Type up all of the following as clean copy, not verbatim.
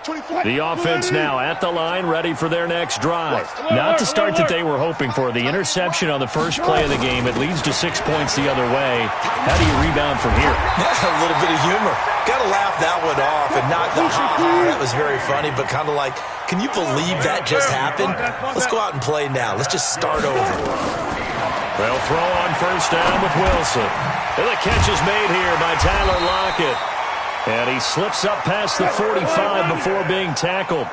The offense now at the line, ready for their next drive. Not the start that they were hoping for. The interception on the first play of the game, it leads to 6 points the other way. How do you rebound from here? A little bit of humor. Got to laugh that one off and not the ha-ha. That was very funny, but kind of like, can you believe that just happened? Let's go out and play now. Let's just start over. They'll throw on first down with Wilson. And the catch is made here by Tyler Lockett. And he slips up past the 45 before being tackled.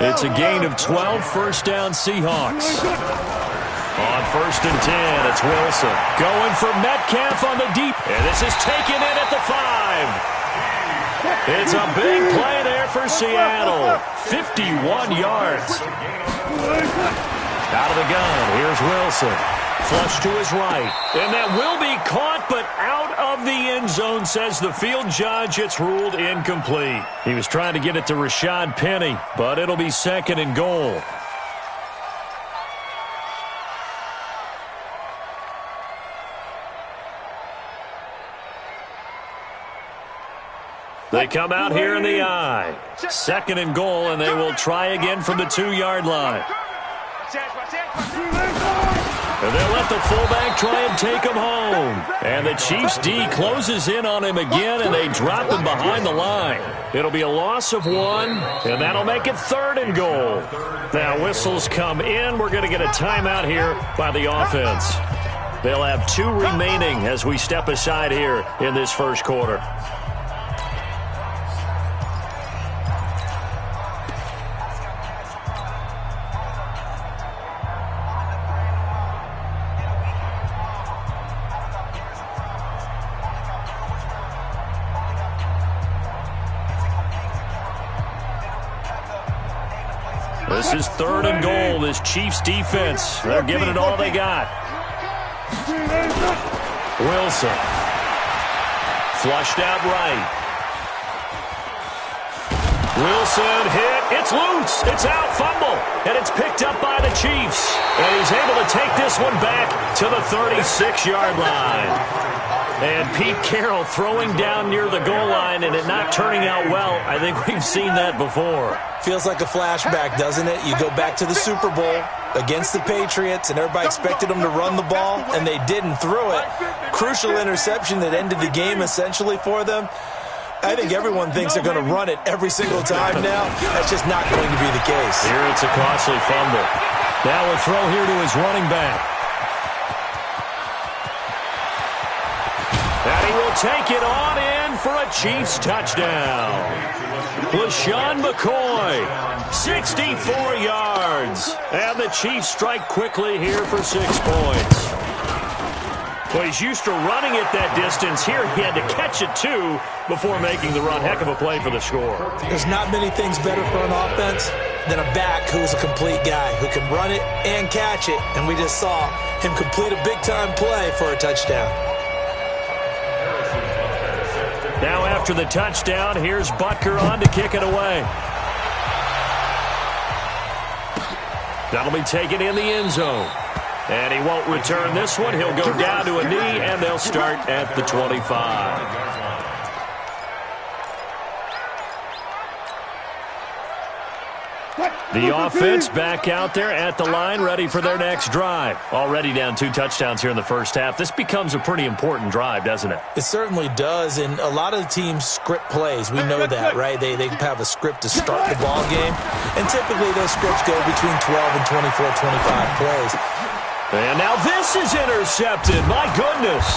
It's a gain of 12, first down Seahawks. On first and 10, it's Wilson. Going for Metcalf on the deep. And this is taken in at the 5. It's a big play there for Seattle. 51 yards. Out of the gun, here's Wilson. Flush to his right. And that will be caught, but out of the end zone, says the field judge. It's ruled incomplete. He was trying to get it to Rashad Penny, but it'll be second and goal. They come out here in the I. Second and goal, and they will try again from the 2-yard line. And they'll let the fullback try and take him home. And the Chiefs' D closes in on him again, and they drop him behind the line. It'll be a loss of 1, and that'll make it third and goal. Now whistles come in. We're going to get a timeout here by the offense. They'll have 2 remaining as we step aside here in this first quarter. This is third and goal. This Chiefs defense, they're giving it all they got. Wilson. Flushed out right. Wilson hit. It's loose. It's out. Fumble. And it's picked up by the Chiefs. And he's able to take this one back to the 36-yard line. And Pete Carroll throwing down near the goal line and it not turning out well. I think we've seen that before. Feels like a flashback, doesn't it? You go back to the Super Bowl against the Patriots, and everybody expected them to run the ball, and they didn't throw it. Crucial interception that ended the game essentially for them. I think everyone thinks they're going to run it every single time now. That's just not going to be the case. Here it's a costly fumble. Now a throw here to his running back. And he will take it on in for a Chiefs touchdown. LaShawn McCoy, 64 yards. And the Chiefs strike quickly here for 6 points. Well, he's used to running it that distance. Here he had to catch it, too, before making the run. Heck of a play for the score. There's not many things better for an offense than a back who's a complete guy, who can run it and catch it. And we just saw him complete a big-time play for a touchdown. Now after the touchdown, here's Butker on to kick it away. That'll be taken in the end zone. And he won't return this one. He'll go down to a knee, and they'll start at the 25. The offense back out there at the line, ready for their next drive. Already down 2 touchdowns here in the first half. This becomes a pretty important drive, doesn't it? It certainly does, and a lot of the teams script plays. We know that, right? They have a script to start the ball game, and typically those scripts go between 12 and 24, 25 plays. And now this is intercepted. My goodness.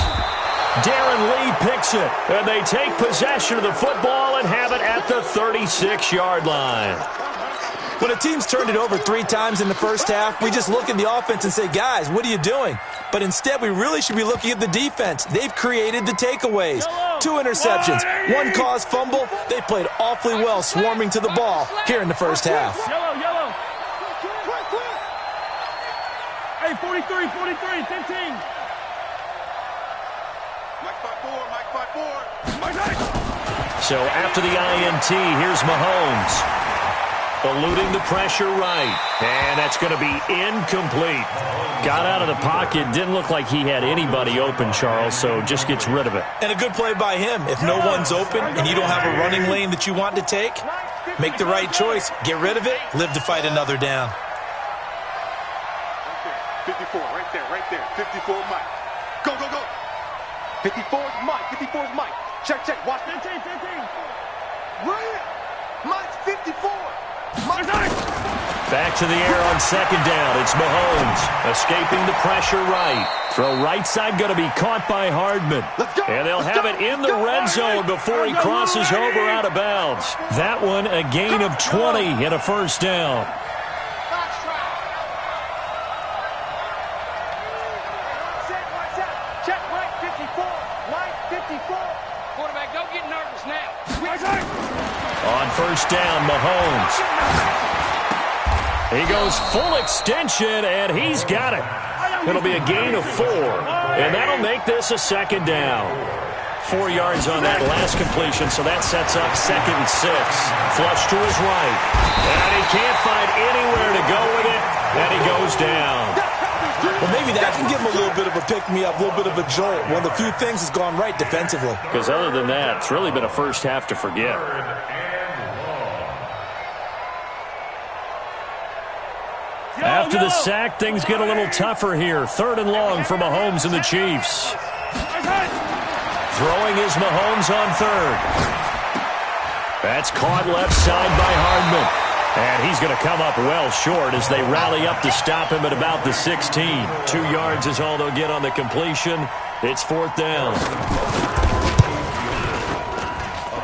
Darren Lee picks it, and they take possession of the football and have it at the 36-yard line. When a team's turned it over 3 times in the first half, we just look at the offense and say, guys, what are you doing? But instead, we really should be looking at the defense. They've created the takeaways. 2 interceptions, 1 caused fumble. They played awfully well swarming to the ball here in the first half. Yellow. Hey, 43, 15. Mike 5-4. So after the INT, here's Mahomes. Eluding the pressure right. And that's going to be incomplete. Got out of the pocket. Didn't look like he had anybody open, Charles, so just gets rid of it. And a good play by him. If no one's open and you don't have a running lane that you want to take, Make the right choice. Get rid of it. Live to fight another down. 54, right there. 54, Mike. Go. 54 is Mike. 54 is Mike. Check. Watch. 15. Right. Mike's 54. Mike's Back to the air on second down. It's Mahomes escaping the pressure right. Throw right side going to be caught by Hardman. And they'll have it in the red zone before he crosses over out of bounds. That one a gain of 20 and a first down. check. Mike 54. Mike 54. Quarterback, don't get nervous now. On first down, Mahomes. He goes full extension, and he's got it. It'll be a gain of 4, and that'll make this a second down. 4 yards on that last completion, so that sets up 2nd and 6. Flush to his right, and he can't find anywhere to go with it, and he goes down. Well, maybe that can give him a little bit of a pick-me-up, a little bit of a jolt. One of the few things that's gone right defensively. Because other than that, it's really been a first half to forget. After the sack, things get a little tougher here. 3rd and long for Mahomes and the Chiefs. Throwing is Mahomes on 3rd. That's caught left side by Hardman. And he's going to come up well short as they rally up to stop him at about the 16. 2 yards is all they'll get on the completion. It's 4th down.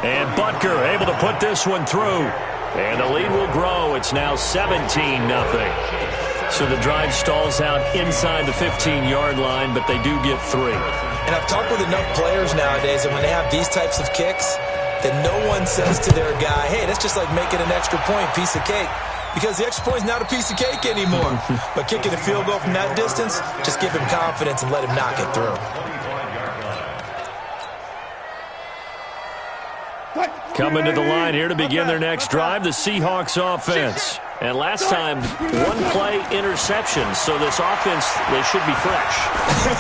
And Butker able to put this one through. And the lead will grow. It's now 17-0. So the drive stalls out inside the 15-yard line, but they do get 3. And I've talked with enough players nowadays that when they have these types of kicks, that no one says to their guy, hey, that's just like making an extra point, piece of cake. Because the extra point is not a piece of cake anymore. But kicking a field goal from that distance, just give him confidence and let him knock it through. Coming to the line here to begin their next drive, the Seahawks offense. And last time, 1-play interception, so this offense, they should be fresh.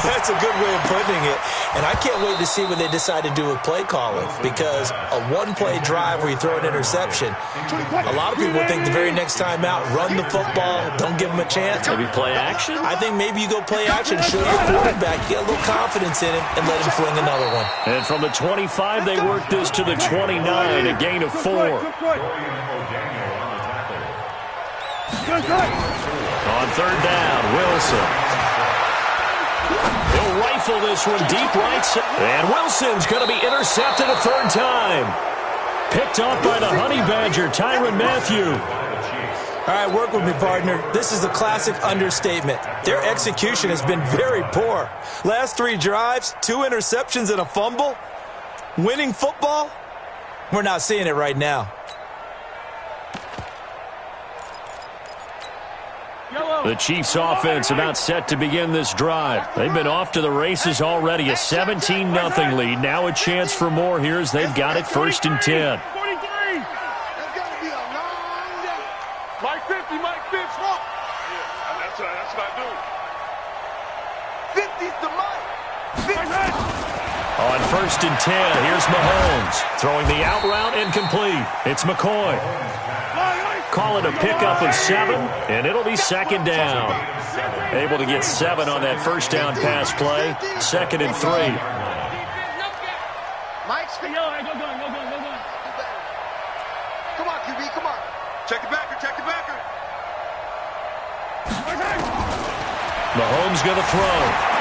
That's a good way of putting it. And I can't wait to see what they decide to do with play calling, because a 1-play drive where you throw an interception, a lot of people think the very next time out, run the football, don't give them a chance. Maybe play action? I think maybe you go play action, show your quarterback, get a little confidence in him, and let him fling another one. And from the 25, they work this to the 29, a gain of 4. On 3rd down, Wilson. He'll rifle this one deep right side. And Wilson's going to be intercepted a 3rd time. Picked off by the Honey Badger, Tyrann Mathieu. All right, work with me, partner. This is a classic understatement. Their execution has been very poor. Last 3 drives, 2 interceptions and a fumble. Winning football? We're not seeing it right now. The Chiefs offense about set to begin this drive. They've been off to the races already. A 17-0 lead. Now a chance for more here as they've got it 1st and 10. 43. It's got to be a long day. Mike 50, Mike 50. Yeah, that's what I do. 50's the Mike. 50. On 1st and 10, here's Mahomes. Throwing the out route incomplete. It's McCoy. Call it a pickup of 7, and it'll be 2nd down. Able to get 7 on that 1st down pass play. 2nd and 3. Mike's Go. Come on, QB, come on. Check the backer. Mahomes going to throw.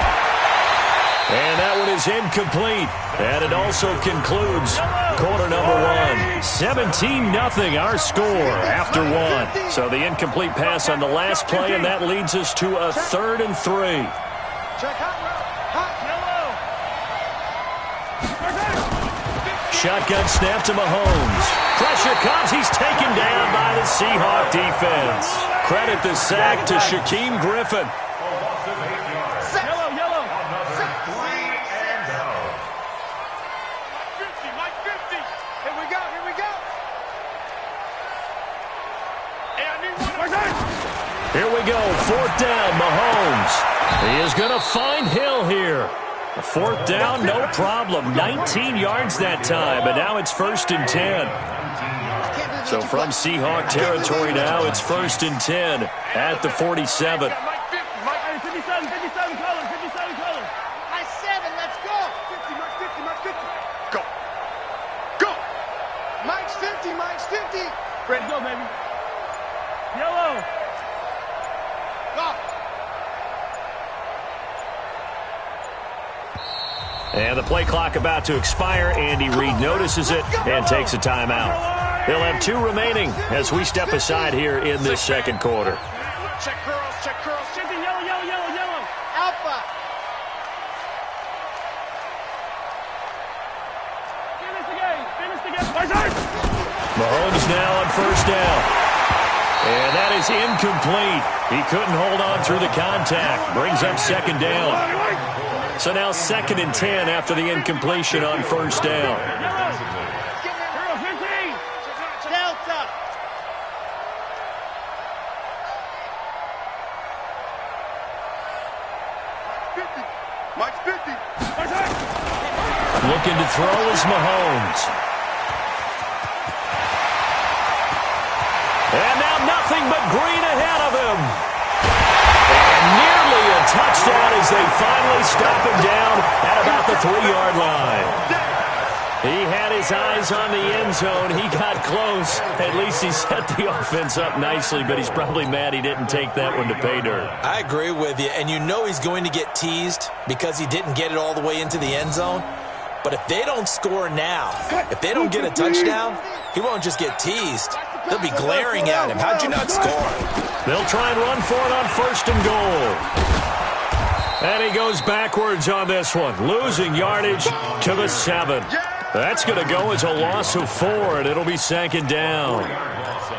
And that one is incomplete. And it also concludes quarter number 1. 17-0 our score after 1. So the incomplete pass on the last play, and that leads us to a 3rd and 3. Check hot. Shotgun snap to Mahomes. Pressure comes. He's taken down by the Seahawk defense. Credit the sack to Shaquem Griffin. Here we go, 4th down, Mahomes. He is going to find Hill here. A 4th down, no problem. 19 yards that time, but now it's 1st and 10. So from Seahawk territory now, it's 1st and 10 at the 47. 57, 57 colors, 57 colors. My 7, let's go. 50, Mike's 50, Mike's 50. Go. Go. Mike's 50, Mike's 50. Ready, go, baby. Yellow. Go. And the play clock about to expire. Andy Reid notices it and takes a timeout. They'll have 2 remaining as we step aside here in this second quarter. Check curls, check curls. Check the yellow, yellow, yellow, yellow. Alpha. Finish the game. Finish the game. My turn. Mahomes now on 1st down. And that is incomplete. He couldn't hold on through the contact. Brings up 2nd down. So now 2nd and 10 after the incompletion on 1st down. Girl, 15. Delta. Mike's 50. My turn. Looking to throw is Mahomes. And now nothing but green ahead of him. And nearly a touchdown as they finally stop him down at about the 3-yard line. He had his eyes on the end zone. He got close. At least he set the offense up nicely, but he's probably mad he didn't take that one to pay dirt. I agree with you, and you know he's going to get teased because he didn't get it all the way into the end zone. But if they don't score now, if they don't get a touchdown, he won't just get teased. They'll be glaring at him. How'd you not score? They'll try and run for it on 1st and goal. And he goes backwards on this one, losing yardage to the 7. That's going to go as a loss of 4, and it'll be 2nd down.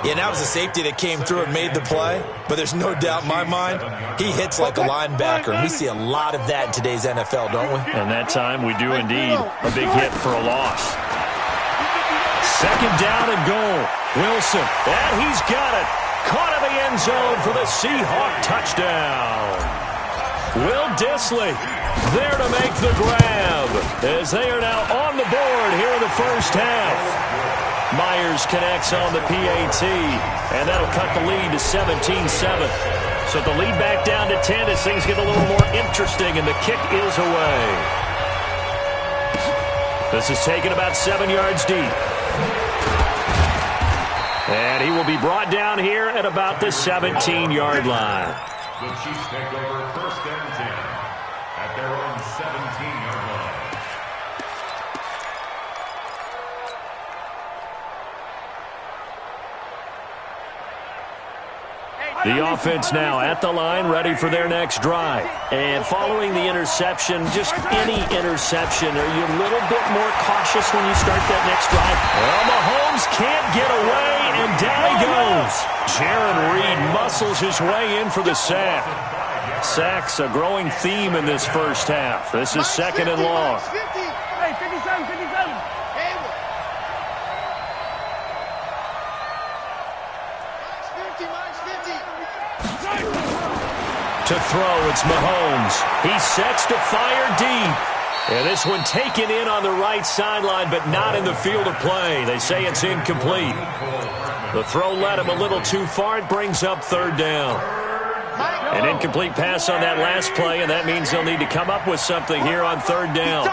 Yeah, that was a safety that came through and made the play, but there's no doubt in my mind he hits like a linebacker, and we see a lot of that in today's NFL, don't we? And that time we do indeed a big hit for a loss. 2nd down and goal. Wilson, and he's got it. Caught in the end zone for the Seahawk touchdown. Will Dissly there to make the grab as they are now on the board here in the 1st half. Myers connects on the PAT, and that'll cut the lead to 17-7. So the lead back down to 10 as things get a little more interesting, and the kick is away. This is taken about 7 yards deep. And he will be brought down here at about the 17-yard line. The Chiefs take over 1st and 10 at their own 17-yard line. The offense now at the line, ready for their next drive. And following the interception, just any interception, are you a little bit more cautious when you start that next drive? Well, Mahomes can't get away, and down he goes. Jaron Reed muscles his way in for the sack. Sacks a growing theme in this 1st half. This is 2nd and long. Hey, 57, 57. To throw, it's Mahomes. He sets to fire deep. And this one taken in on the right sideline, but not in the field of play. They say it's incomplete. The throw led him a little too far. It brings up 3rd down. An incomplete pass on that last play, and that means they'll need to come up with something here on 3rd down.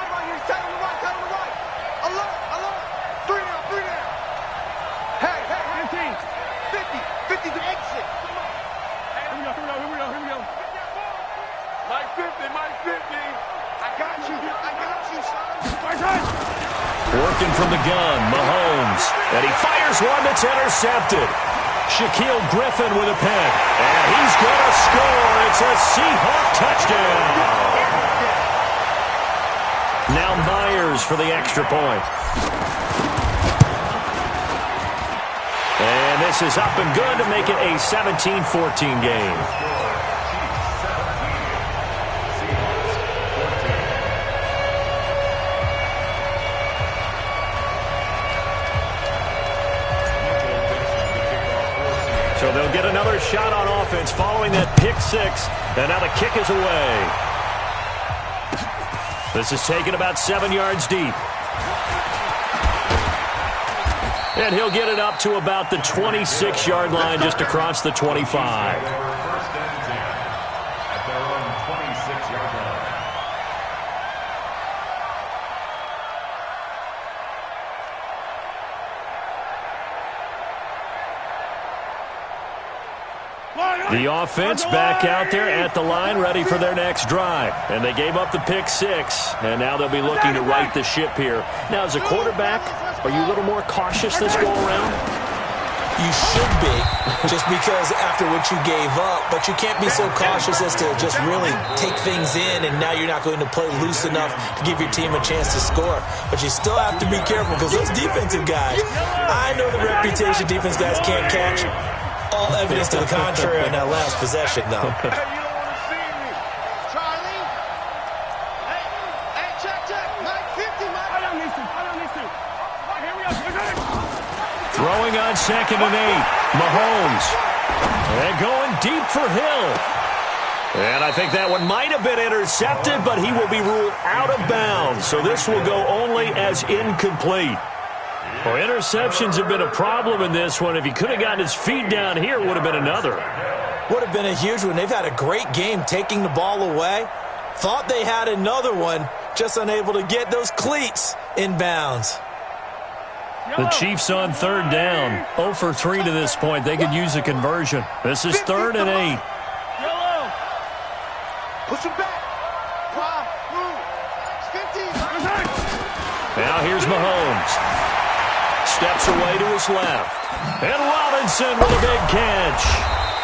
Working from the gun, Mahomes. And he fires one that's intercepted. Shaquille Griffin with a pick. And he's going to score. It's a Seahawk touchdown. Now Myers for the extra point. And this is up and good to make it a 17-14 game. So they'll get another shot on offense following that pick 6. And now the kick is away. This is taken about 7 yards deep. And he'll get it up to about the 26-yard line just across the 25. First and 10 at their own 26-yard line. The offense back out there at the line, ready for their next drive. And they gave up the pick 6, and now they'll be looking to right the ship here. Now, as a quarterback, are you a little more cautious this go-around? You should be, just because after what you gave up, but you can't be so cautious as to just really take things in, and now you're not going to play loose enough to give your team a chance to score. But you still have to be careful, because those defensive guys, I know the reputation defense guys can't catch. All evidence to the contrary on that last possession, though. Hey, you don't want to see me. Charlie. Hey, check. Mike 50, Mike. I don't need to. Here we go. Throwing on 2nd and 8. Mahomes. And going deep for Hill. And I think that one might have been intercepted, but he will be ruled out of bounds. So this will go only as incomplete. Well, interceptions have been a problem in this one. If he could have gotten his feet down here, it would have been another. Would have been a huge one. They've had a great game taking the ball away. Thought they had another one, just unable to get those cleats in bounds. The Chiefs on 3rd down. 0 for 3 to this point. They could use a conversion. This is 3rd and 8. Yellow. Push him back. Move. 50. Now here's Mahomes. Steps away to his left. And Robinson with a big catch.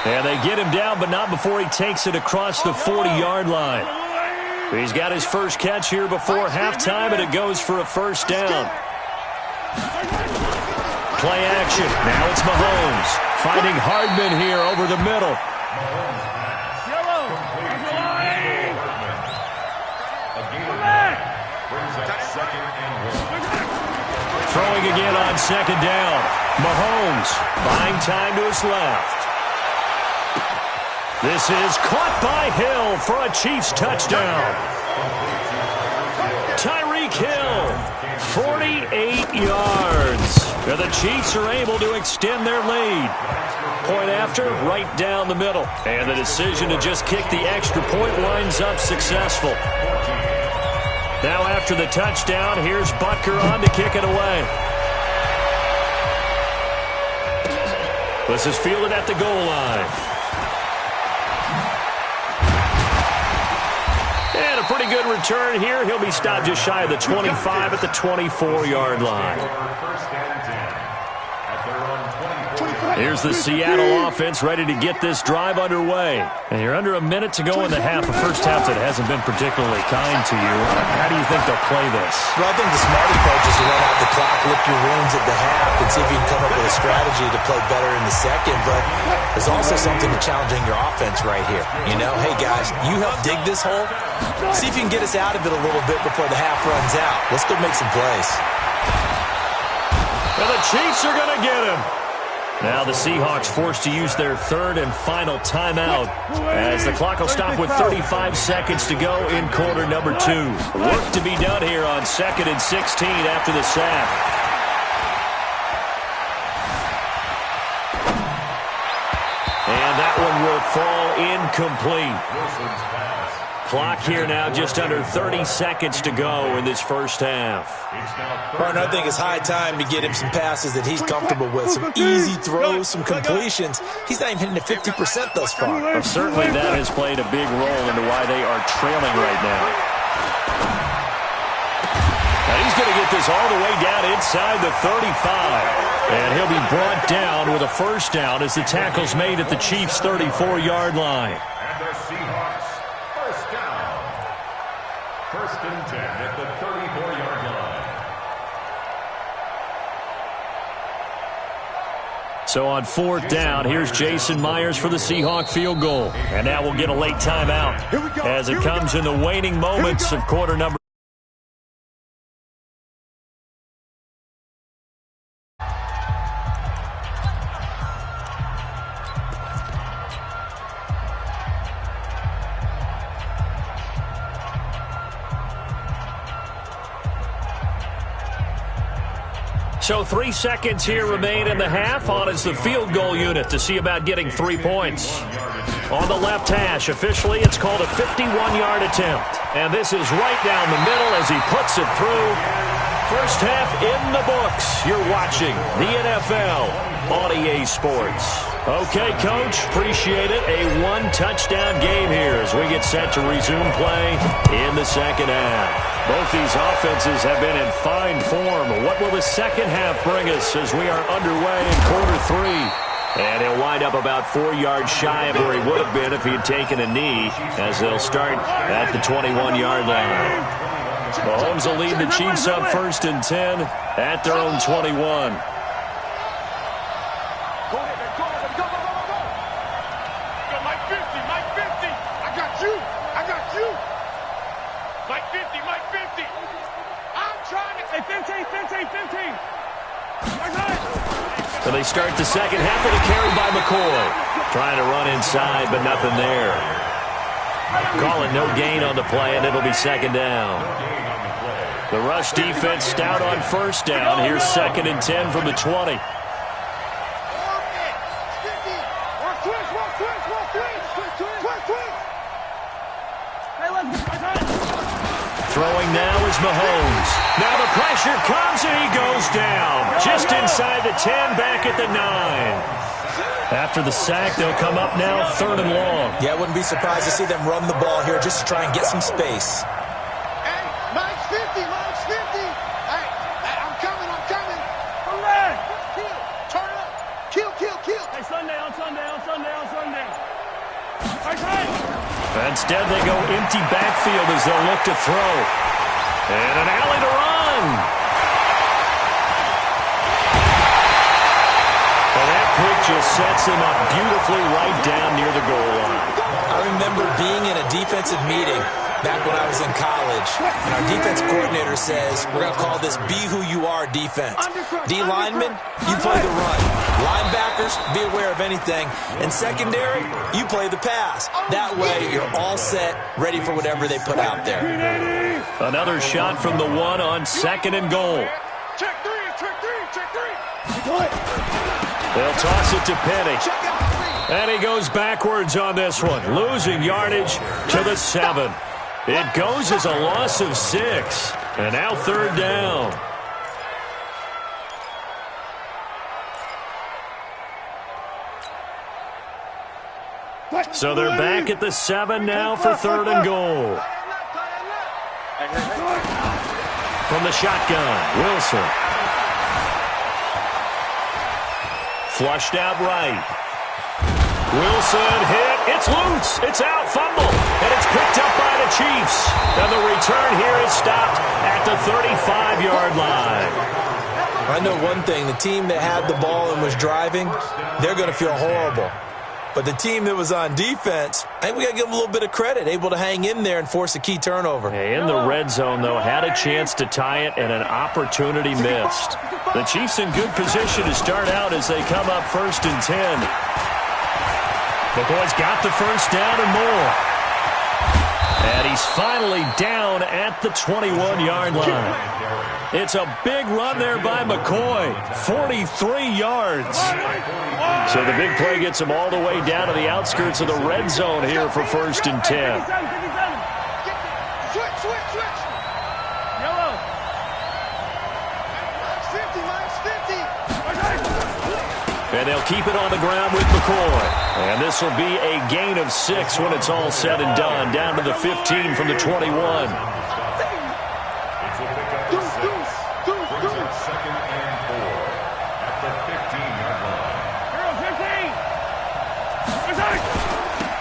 And they get him down, but not before he takes it across the 40-yard line. He's got his first catch here before halftime, and it goes for a first down. Play action. Now it's Mahomes. Finding Hardman here over the middle. Throwing again on 2nd down. Mahomes buying time to his left. This is caught by Hill for a Chiefs touchdown. Tyreek Hill, 48 yards. And the Chiefs are able to extend their lead. Point after, right down the middle. And the decision to just kick the extra point winds up successful. Now after the touchdown, here's Butker on to kick it away. This is fielded at the goal line. And a pretty good return here. He'll be stopped just shy of the 25 at the 24-yard line. Here's the Seattle offense ready to get this drive underway. And you're under a minute to go in the half, a first half that hasn't been particularly kind to you. How do you think they'll play this? Well, I think the smart approach is to run out the clock, lick your wounds at the half, and see if you can come up with a strategy to play better in the second. But there's also something to challenging your offense right here. You know, hey, guys, you help dig this hole. See if you can get us out of it a little bit before the half runs out. Let's go make some plays. And the Chiefs are going to get him. Now the Seahawks forced to use their 3rd and final timeout as the clock will stop with 35 seconds to go in quarter number 2. Work to be done here on 2nd and 16 after the sack. And that one will fall incomplete. Clock here now just under 30 seconds to go in this first half. Partner, I think it's high time to get him some passes that he's comfortable with. Some easy throws, some completions. He's not even hitting the 50% thus far. Well, certainly that has played a big role into why they are trailing right now. Now he's going to get this all the way down inside the 35. And he'll be brought down with a first down as the tackle's made at the Chiefs' 34-yard line. And the Seahawks, first down. 1st and 10 at the 34-yard line. So on 4th down, here's Jason Myers for the Seahawk field goal. And now we'll get a late timeout as it comes in the waning moments of quarter number. So 3 seconds here remain in the half. On is the field goal unit to see about getting 3 points. On the left hash, officially, it's called a 51-yard attempt. And this is right down the middle as he puts it through. First half in the books. You're watching the NFL on EA Sports. Okay, Coach, appreciate it. A one-touchdown game here as we get set to resume play in the second half. Both these offenses have been in fine form. What will the second half bring us as we are underway in quarter 3? And he'll wind up about 4 yards shy of where he would have been if he had taken a knee, as they'll start at the 21-yard line. Mahomes will lead the Chiefs up 1st and 10 at their own 21. Go ahead, man. Go ahead, go, go, go, go, go. Go, Mike 50, Mike 50. I got you. I got you. Mike 50, Mike 50. I'm trying to... Hey, 15. So they start the second half with a carry by McCoy. Trying to run inside, but nothing there. Calling no gain on the play, and it'll be second down. The rush defense stout on first down. Here's 2nd and 10 from the 20. Throwing now is Mahomes. Now the pressure comes and he goes down. Just inside the 10, back at the 9. After the sack, they'll come up now 3rd and long. Yeah, I wouldn't be surprised to see them run the ball here just to try and get some space. Hey, Mike's 50, Mike's 50. Hey, I'm coming. Hooray! Kill, turn up. Kill. Hey, Sunday. Instead, they go empty backfield as they'll look to throw. And an alley to run. And that pick just sets him up beautifully right down near the goal line. I remember being in a defensive meeting back when I was in college, and our defense coordinator says, we're going to call this be who you are defense. D linemen, you play the run. Linebackers, be aware of anything. And secondary, you play the pass. That way, you're all set, ready for whatever they put out there. Another shot from the 1 on 2nd and goal. Check three. They'll toss it to Penny. And he goes backwards on this one, losing yardage to the 7. It goes as a loss of 6. And now 3rd down. So they're back at the 7 now for 3rd and goal. From the shotgun, Wilson. Flushed out right. Wilson hit. It's loose. It's out. Fumble. And it's picked up by the Chiefs. And the return here is stopped at the 35-yard line. I know one thing. The team that had the ball and was driving, they're going to feel horrible. But the team that was on defense, I think we got to give them a little bit of credit, able to hang in there and force a key turnover. In the red zone, though, had a chance to tie it and an opportunity missed. The Chiefs in good position to start out as they come up 1st and 10. The boys got the first down and more. And he's finally down at the 21-yard line. It's a big run there by McCoy, 43 yards. So the big play gets him all the way down to the outskirts of the red zone here for 1st and 10. Switch. Yellow. Mike's 50. And they'll keep it on the ground with McCoy. And this will be a gain of 6 when it's all said and done, down to the 15 from the 21.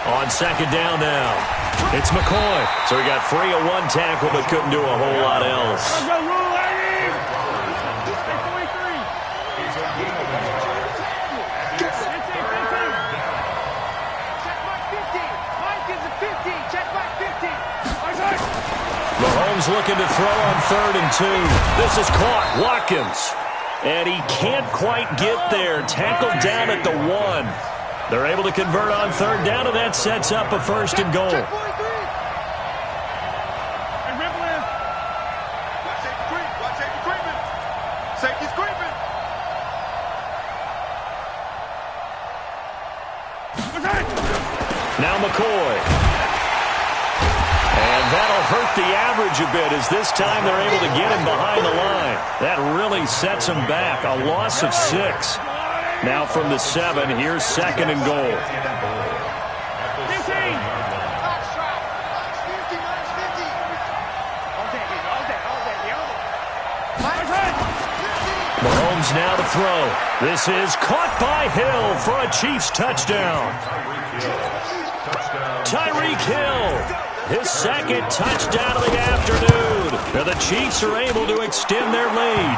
On 2nd down now, it's McCoy. So he got free of 1 tackle but couldn't do a whole lot else. Mahomes looking to throw on 3rd and 2. This is caught. Watkins. And he can't quite get there. Tackled down at the 1. They're able to convert on 3rd down, and that sets up a 1st and goal. Safety's creeping. Now McCoy. And that'll hurt the average a bit as this time they're able to get him behind the line. That really sets him back. A loss of 6. Now from the 7, here's 2nd and goal. Mahomes now to throw. This is caught by Hill for a Chiefs touchdown. Tyreek Hill, his 2nd touchdown of the afternoon. Now the Chiefs are able to extend their lead.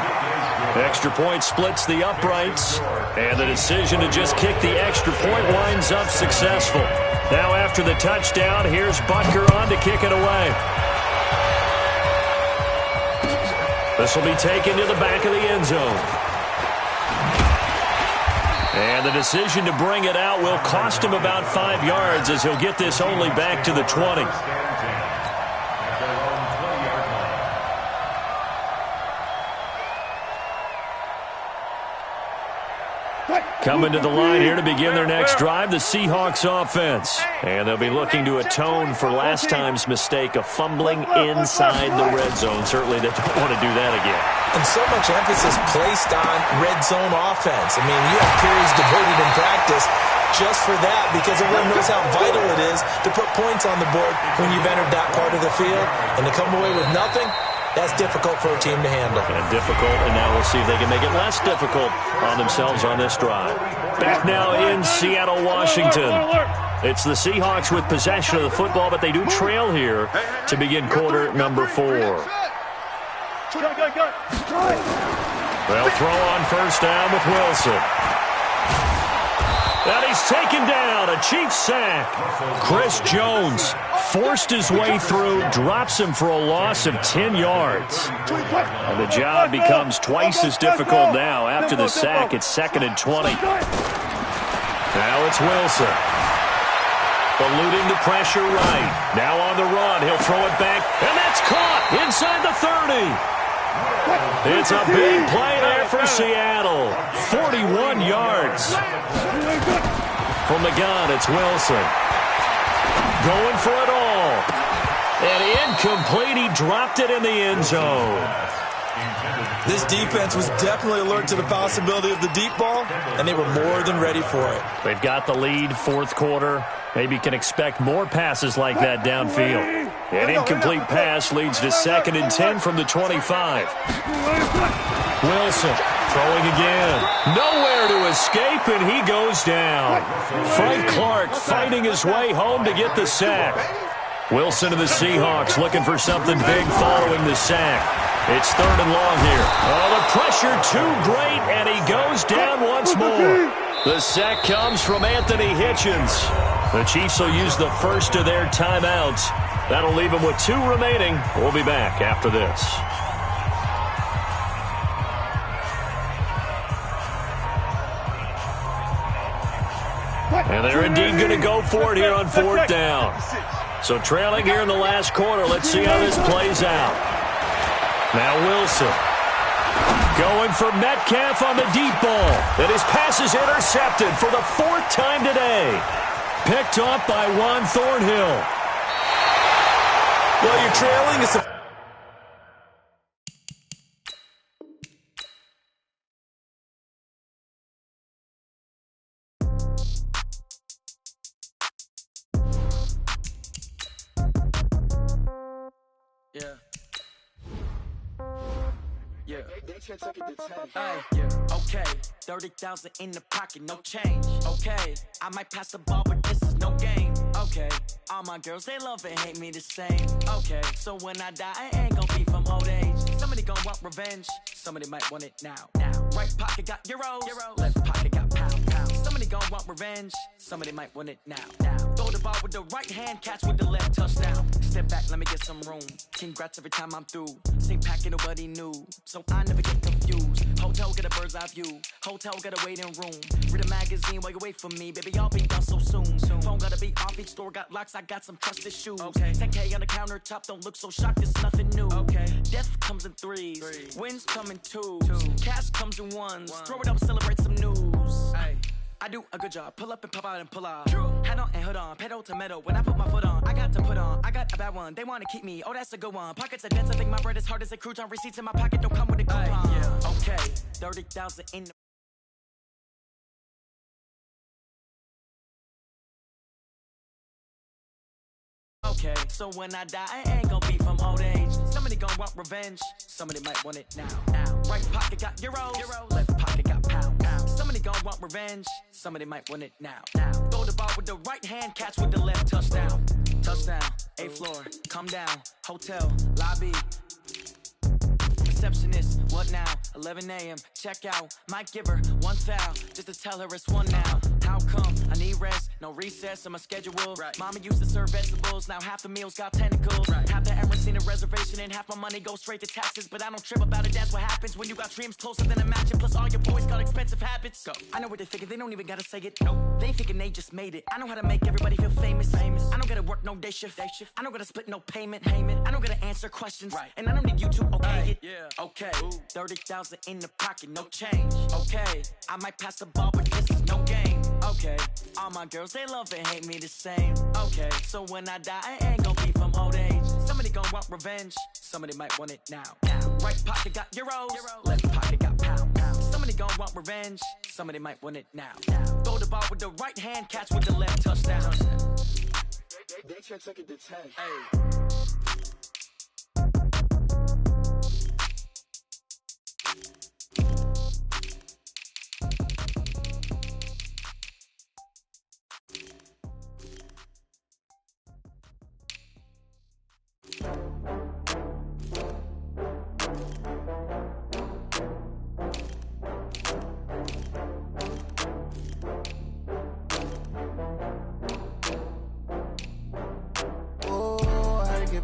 Extra point splits the uprights, and the decision to just kick the extra point winds up successful. Now after the touchdown, here's Butker on to kick it away. This will be taken to the back of the end zone. And the decision to bring it out will cost him about 5 yards as he'll get this only back to the 20. Coming to the line here to begin their next drive, the Seahawks offense. And they'll be looking to atone for last time's mistake of fumbling inside the red zone. Certainly they don't want to do that again. And so much emphasis placed on red zone offense. I mean, you have periods devoted in practice just for that because everyone knows how vital it is to put points on the board when you've entered that part of the field. And to come away with nothing, that's difficult for a team to handle. And difficult, and now we'll see if they can make it less difficult on themselves on this drive. Back now in Seattle, Washington. It's the Seahawks with possession of the football, but they do trail here to begin quarter number 4. They'll throw on first down with Wilson. And he's taken down, a Chiefs sack. Chris Jones forced his way through, drops him for a loss of 10 yards. And the job becomes twice as difficult now. After the sack, it's 2nd and 20. Now it's Wilson. Eluding the pressure right. Now on the run, he'll throw it back, and that's caught inside the 30. It's a big play there for Seattle. 41 yards. From the gun, it's Wilson. Going for it all. And incomplete. He dropped it in the end zone. This defense was definitely alert to the possibility of the deep ball, and they were more than ready for it. They've got the lead, fourth quarter. Maybe can expect more passes like that downfield. An incomplete pass leads to 2nd and 10 from the 25. Wilson throwing again. Nowhere to escape, and he goes down. Frank Clark fighting his way home to get the sack. Wilson to the Seahawks looking for something big following the sack. It's 3rd and long here. Oh, the pressure too great, and he goes down once more. The sack comes from Anthony Hitchens. The Chiefs will use the first of their timeouts. That'll leave them with 2 remaining. We'll be back after this. And they're indeed going to go for it here on 4th down. So trailing here in the last quarter. Let's see how this plays out. Now Wilson going for Metcalf on the deep ball. And his pass is intercepted for the 4th time today. Picked off by Juan Thornhill. Well, you're trailing. It's a Okay, 30,000 in the pocket, no change. Okay, I might pass the ball, but this is no game. Okay, all my girls, they love and hate me the same. Okay, so when I die, I ain't gon' be from old age. Somebody gon' want revenge, somebody might want it now. Right pocket got euros, left pocket got pounds. Somebody gon' want revenge, somebody might want it now. Throw the ball with the right hand, catch with the left, touchdown. Step back, let me get some room. Congrats every time I'm through. Same packet, nobody knew, so I never get confused. Hotel get a bird's eye view. Hotel got a waiting room. Read a magazine while you wait for me. Baby, I'll be done so soon. Phone gotta be off. Each store got locks. I got some trusted shoes. Okay. 10K on the countertop. Don't look so shocked. It's nothing new. Okay. Death comes in threes. Wins come in twos. Cash comes in ones. Throw it up, celebrate some news. Ay. I do a good job. Pull up and pop out and pull off. Head on and hood on, pedal to metal. When I put my foot on, I got to put on. I got a bad one. They want to keep me. Oh, that's a good one. Pockets are dense. I think my bread is hard as a crouton. Receipts in my pocket don't come with a coupon. Yeah. Okay, 30,000 in the. Okay, so when I die, I ain't gonna be from old age. Somebody gonna want revenge, somebody might want it now. Right pocket got euros, left pocket got pounds. Somebody gonna want revenge, somebody might want it now. Throw the ball with the right hand, catch with the left, touchdown. Touchdown, 8th floor, come down, hotel, lobby. Receptionist, what now? 11 a.m. Check out. Might give her one foul just to tell her it's one now. How come? I need rest, no recess on my schedule. Right. Mama used to serve vegetables, now half the meals got tentacles. Right. Half the Emirates seen a reservation and half my money goes straight to taxes. But I don't trip about it, that's what happens when you got dreams closer than a match. Plus all your boys got expensive habits. Go. I know what they're thinking, they don't even gotta say it. Nope. They thinking they just made it. I know how to make everybody feel famous. I don't gotta work no day shift. I don't gotta split no payment. I don't gotta answer questions. Right. And I don't need you to okay it. Yeah. Okay, 30,000 in the pocket, no change. Okay, I might pass the ball, but this is no game. Okay, all my girls, they love and hate me the same. Okay, so when I die, I ain't gonna be from old age. Somebody gonna want revenge, somebody might want it now. Right pocket got euros, left pocket got pounds. Somebody gonna want revenge, somebody might want it now. Throw the ball with the right hand, catch with the left, touchdown. They took it to 10. Hey.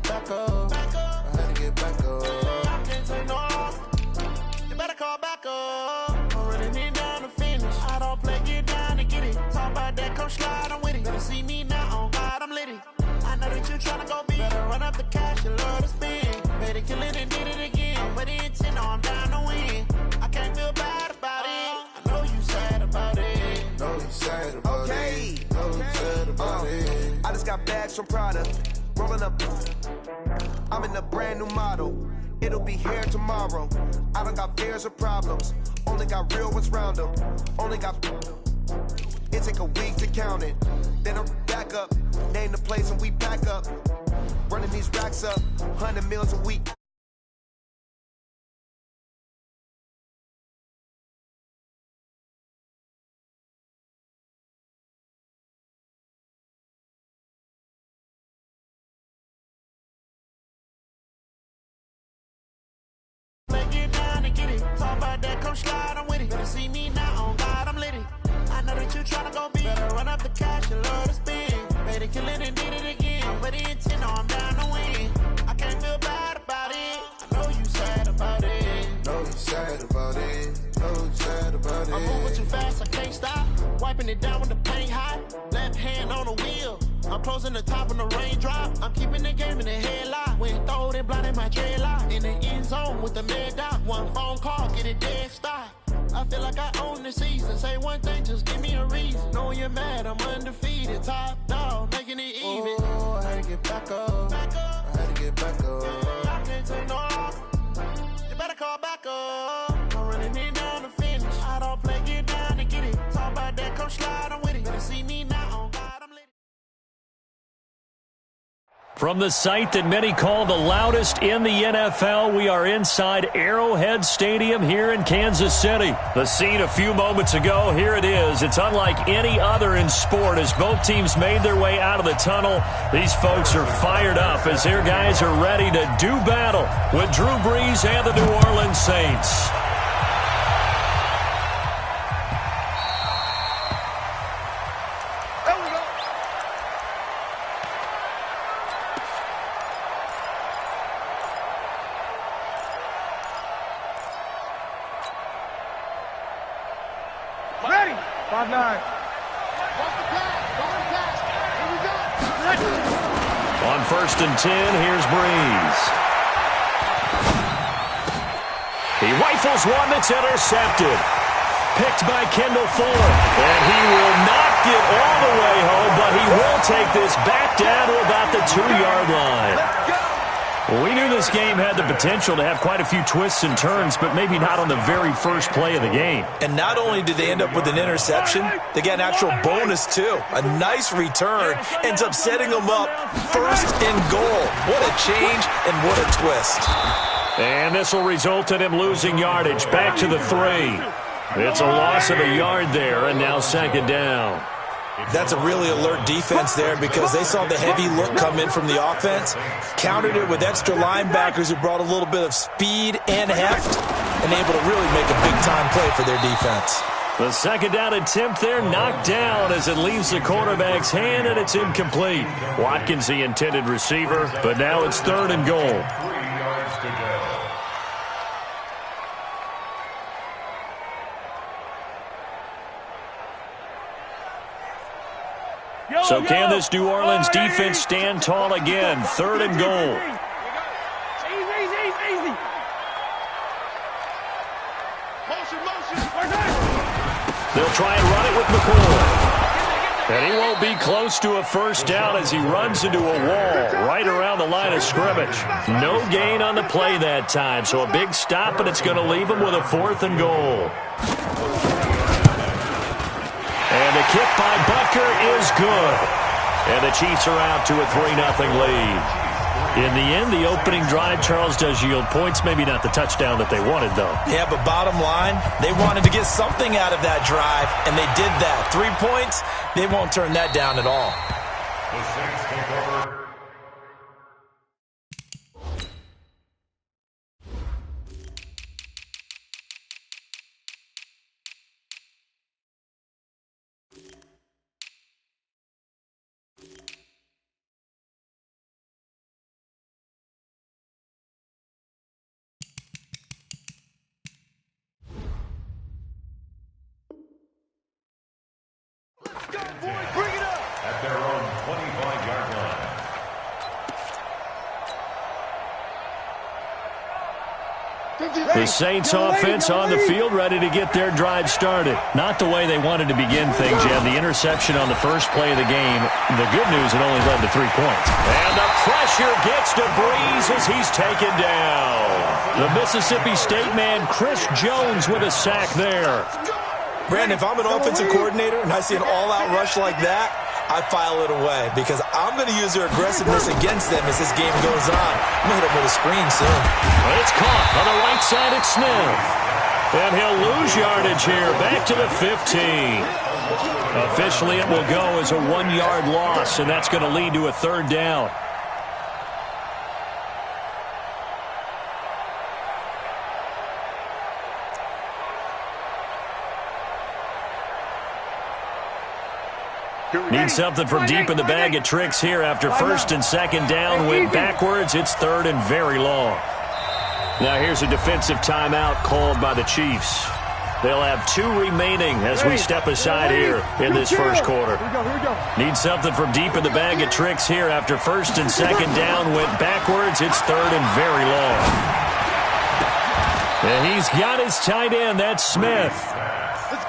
Back up. I had to get back up. I can't take no off. You better call back up. I'm running it down to finish. I don't play, get down to get it. Talk about that, come slide, I'm with it. Better see me now, on God, I'm litty. I know that you tryna go big. Better run up the cash, you love to spend. Better kill it and did it again. But the intent, no, I'm down to win. I can't feel bad about it. I know you sad about it. Know you sad about it. Know you sad about it. I just got bags from Prada. Rolling up, I'm in a brand new model. It'll be here tomorrow. I don't got fears or problems. Only got real ones round them. Only got. It take a week to count it. Then I'm back up. Name the place and we pack up. Running these racks up. 100 meals a week. Come slide, I'm with it. Better see me now, on God, I'm litty. I know that you tryna go big. Better run up the cash, you love to spend. Better kill it and did it again. But the intent, no, I'm down to win. I can't feel bad about it. I know you sad about it. Know you sad about it. Know you sad about it. I'm moving too fast, I can't stop. Wiping it down with the paint hot. Left hand on the wheel. I'm closing the top when the raindrop. I'm keeping the game in the headlock. When throwed and blinded my dreadlock. In the end zone with the mad dot. One phone call, get it dead stop. I feel like I own the season. Say one thing, just give me a reason. Knowing you're mad, I'm undefeated. Top dog, making it even. Oh, I had to get back up. I had to get back up. I can't take no off. You better call back up. I'm running it down to finish. I don't play, get down to get it. Talk about that, come slide, I'm with it. Better see me now, on God, I'm lit. From the site that many call the loudest in the NFL, we are inside Arrowhead Stadium here in Kansas City. The scene a few moments ago, here it is. It's unlike any other in sport as both teams made their way out of the tunnel. These folks are fired up as their guys are ready to do battle with Drew Brees and the New Orleans Saints. Ready. 5-9. On 1st and 10, here's Brees. He rifles one that's intercepted. Picked by Kendall Fuller. And he will not get all the way home, but he will take this back down to about the 2-yard line. Well, we knew this game had the potential to have quite a few twists and turns, but maybe not on the very first play of the game. And not only did they end up with an interception, they got an actual bonus, too. A nice return ends up setting them up first and goal. What a change and what a twist. And this will result in him losing yardage back to the 3. It's a loss of a yard there, and now second down. That's a really alert defense there because they saw the heavy look come in from the offense, countered it with extra linebackers who brought a little bit of speed and heft, and able to really make a big-time play for their defense. The second down attempt there knocked down as it leaves the quarterback's hand, and it's incomplete. Watkins, the intended receiver, but now it's third and goal. 3 yards to go. So can this New Orleans defense stand tall again? Third and goal. Easy. They'll try and run it with McCoy. And he won't be close to a first down as he runs into a wall right around the line of scrimmage. No gain on the play that time, so a big stop, and it's going to leave him with a 4th and goal. And the kick by Butker is good. And the Chiefs are out to a 3-0 lead. In the end, the opening drive, Charles, does yield points. Maybe not the touchdown that they wanted, though. Yeah, but bottom line, they wanted to get something out of that drive, and they did that. 3 points, they won't turn that down at all. The Saints take over. At their own 25-yard line. The Saints offense on the field ready to get their drive started. Not the way they wanted to begin things. You have the interception on the first play of the game. The good news, it only led to 3 points. And the pressure gets to Breeze as he's taken down. The Mississippi State man, Chris Jones, with a sack there. Brandon, if I'm an offensive coordinator and I see an all-out rush like that, I file it away because I'm going to use their aggressiveness against them as this game goes on. I'm going to hit them with a screen soon. It's caught on the right side at Smith. And he'll lose yardage here, back to the 15. Officially, it will go as a 1-yard loss, and that's going to lead to a third down. Need something from deep in the bag of tricks here after first and second down went backwards. It's third and very long. Now here's a defensive timeout called by the Chiefs. They'll have 2 remaining as we step aside here in this first quarter. Need something from deep in the bag of tricks here after first and second down went backwards. It's third and very long. And he's got his tight end. That's Smith.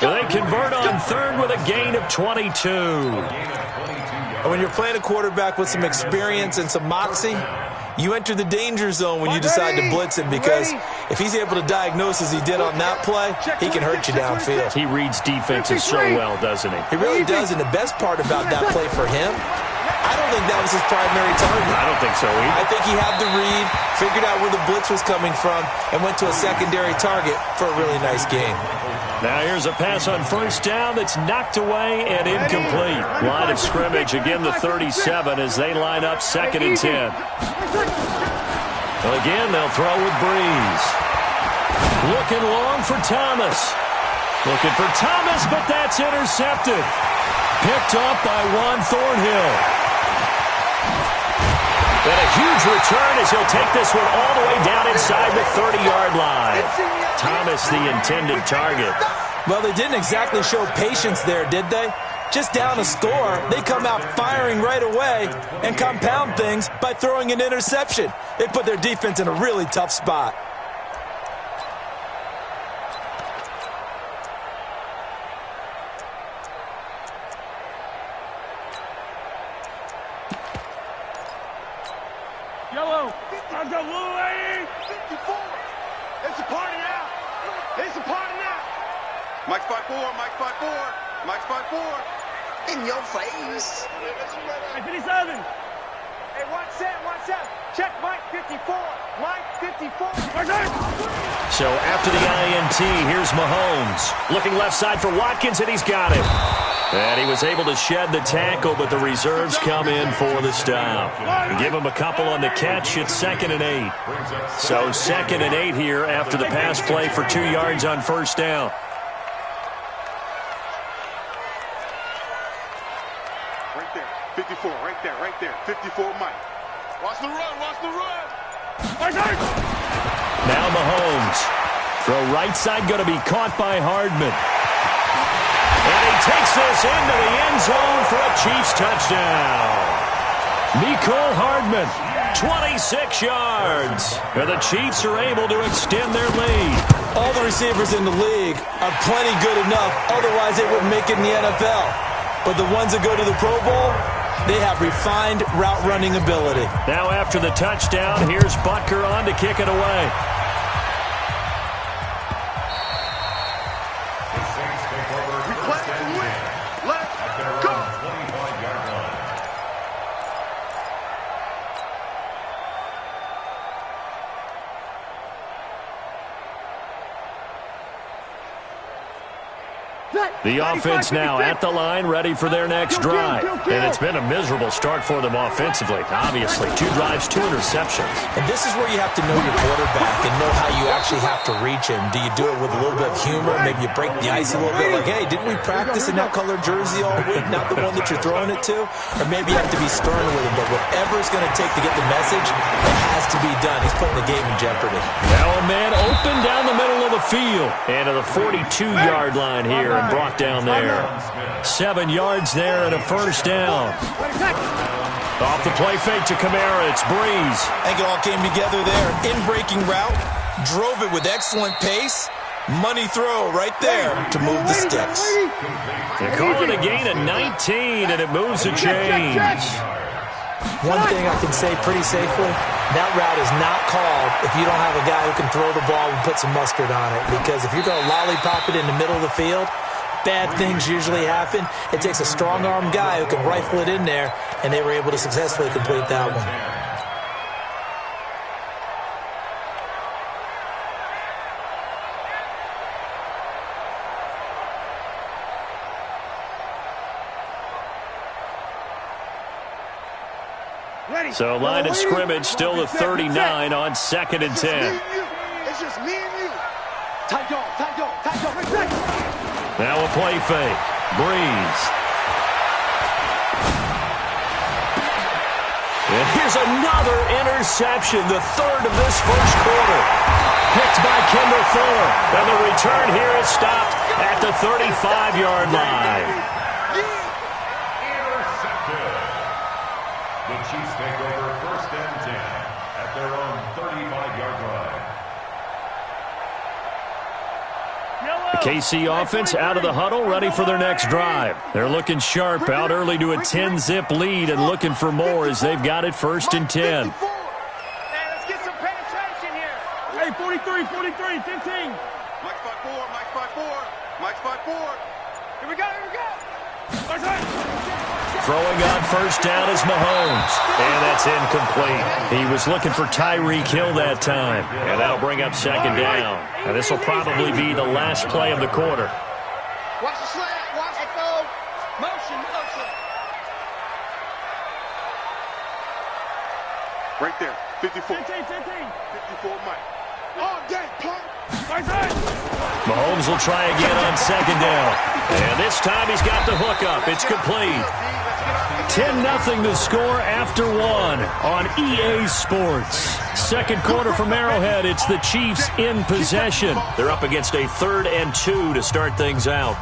They convert on third with a gain of 22. And when you're playing a quarterback with some experience and some moxie, you enter the danger zone when you decide to blitz him because if he's able to diagnose as he did on that play, he can hurt you downfield. He reads defenses so well, doesn't he? He really does, and the best part about that play for him, I don't think that was his primary target. I don't think so either. I think he had the read, figured out where the blitz was coming from, and went to a secondary target for a really nice game. Now here's a pass on first down that's knocked away and incomplete. Line of scrimmage, again the 37 as they line up second and 10. Again, they'll throw with Breeze. Looking long for Thomas. Looking for Thomas, but that's intercepted. Picked off by Juan Thornhill. And a huge return as he'll take this one all the way down inside the 30-yard line. Thomas, the intended target. Well, they didn't exactly show patience there, did they? Just down a score, they come out firing right away and compound things by throwing an interception. They put their defense in a really tough spot. Yellow. Let's go, blue lady. 54. It's a party now. It's a party now. Mike's 5'4", Mike's 5'4", Mike's 5'4". In your face. Hey, 57. Hey, 1-7. Check Mike 54. Mike 54. So after the INT, here's Mahomes. Looking left side for Watkins, and he's got it. And he was able to shed the tackle, but the reserves come in for the stop. Give him a couple on the catch. It's 2nd and 8. So 2nd and 8 here after the pass play for 2 yards on first down. Right there. 54. Right there. 54 Mike. Watch the run. Now Mahomes. Throw right side, going to be caught by Hardman. And he takes this into the end zone for a Chiefs touchdown. Mecole Hardman, 26 yards. And the Chiefs are able to extend their lead. All the receivers in the league are plenty good enough. Otherwise, they wouldn't make it in the NFL. But the ones that go to the Pro Bowl, they have refined route running ability. Now after the touchdown, here's Butker on to kick it away. The offense now at the line, ready for their next drive. And it's been a miserable start for them offensively. Obviously, 2 drives, 2 interceptions. And this is where you have to know your quarterback and know how you actually have to reach him. Do you do it with a little bit of humor? Maybe you break the ice a little bit. Like, hey, didn't we practice in that colored jersey all week? Not the one that you're throwing it to? Or maybe you have to be stern with him. But whatever it's going to take to get the message, it has to be done. He's putting the game in jeopardy. Now a man open down the middle of the field. And to the 42-yard line here and brought down there. 7 yards there and a first down. Off the play fake to Kamara, it's Breeze. I think it all came together there. In-breaking route, drove it with excellent pace. Money throw right there to move the sticks. They call it a gain of 19, and it moves the chains. One thing I can say pretty safely, that route is not called if you don't have a guy who can throw the ball and put some mustard on it. Because if you're going to lollipop it in the middle of the field, bad things usually happen. It takes a strong-arm guy who can rifle it in there, and they were able to successfully complete that one. So line of scrimmage still the 39 on 2nd and 10. It's just me and you. Tight dog. Now a play fake. Breeze. And here's another interception, the 3rd of this first quarter. Picked by Kendall Fuller. And the return here is stopped at the 35-yard line. The Chiefs take over 1st and 10 at their own 35-yard line. The KC offense out of the huddle, ready for their next drive. They're looking sharp, out early to a 10-zip lead and looking for more as they've got it 1st and 10. Man, let's get some penetration here. Hey, 43, 15. Mike's 5'4", Mike's 5'4". Here we go. Throwing on first down is Mahomes. And that's incomplete. He was looking for Tyreek Hill that time. And that'll bring up 2nd down. And this will probably be the last play of the quarter. Watch the slant. Watch it go. Motion. Right there. 54. 54 Mike. Oh, dang, punk. Mahomes will try again on 2nd down. And this time he's got the hookup. It's complete. 10-0 the score after 1 on EA Sports. 2nd quarter from Arrowhead. It's the Chiefs in possession. They're up against a 3rd and 2 to start things out.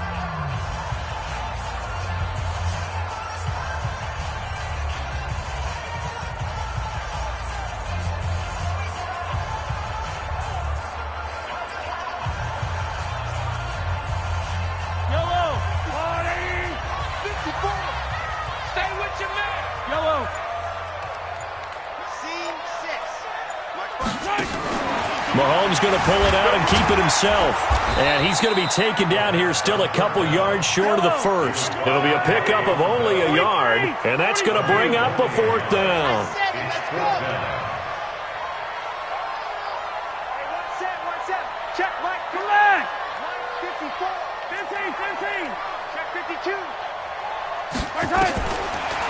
Stay with your man. Yellow. Scene set. Mahomes going to pull it out and keep it himself. And he's going to be taken down here still a couple yards short of the first. It'll be a pickup of only a yard, and that's going to bring up a fourth down. Check, Mike, come back. 54. 15. Check 52.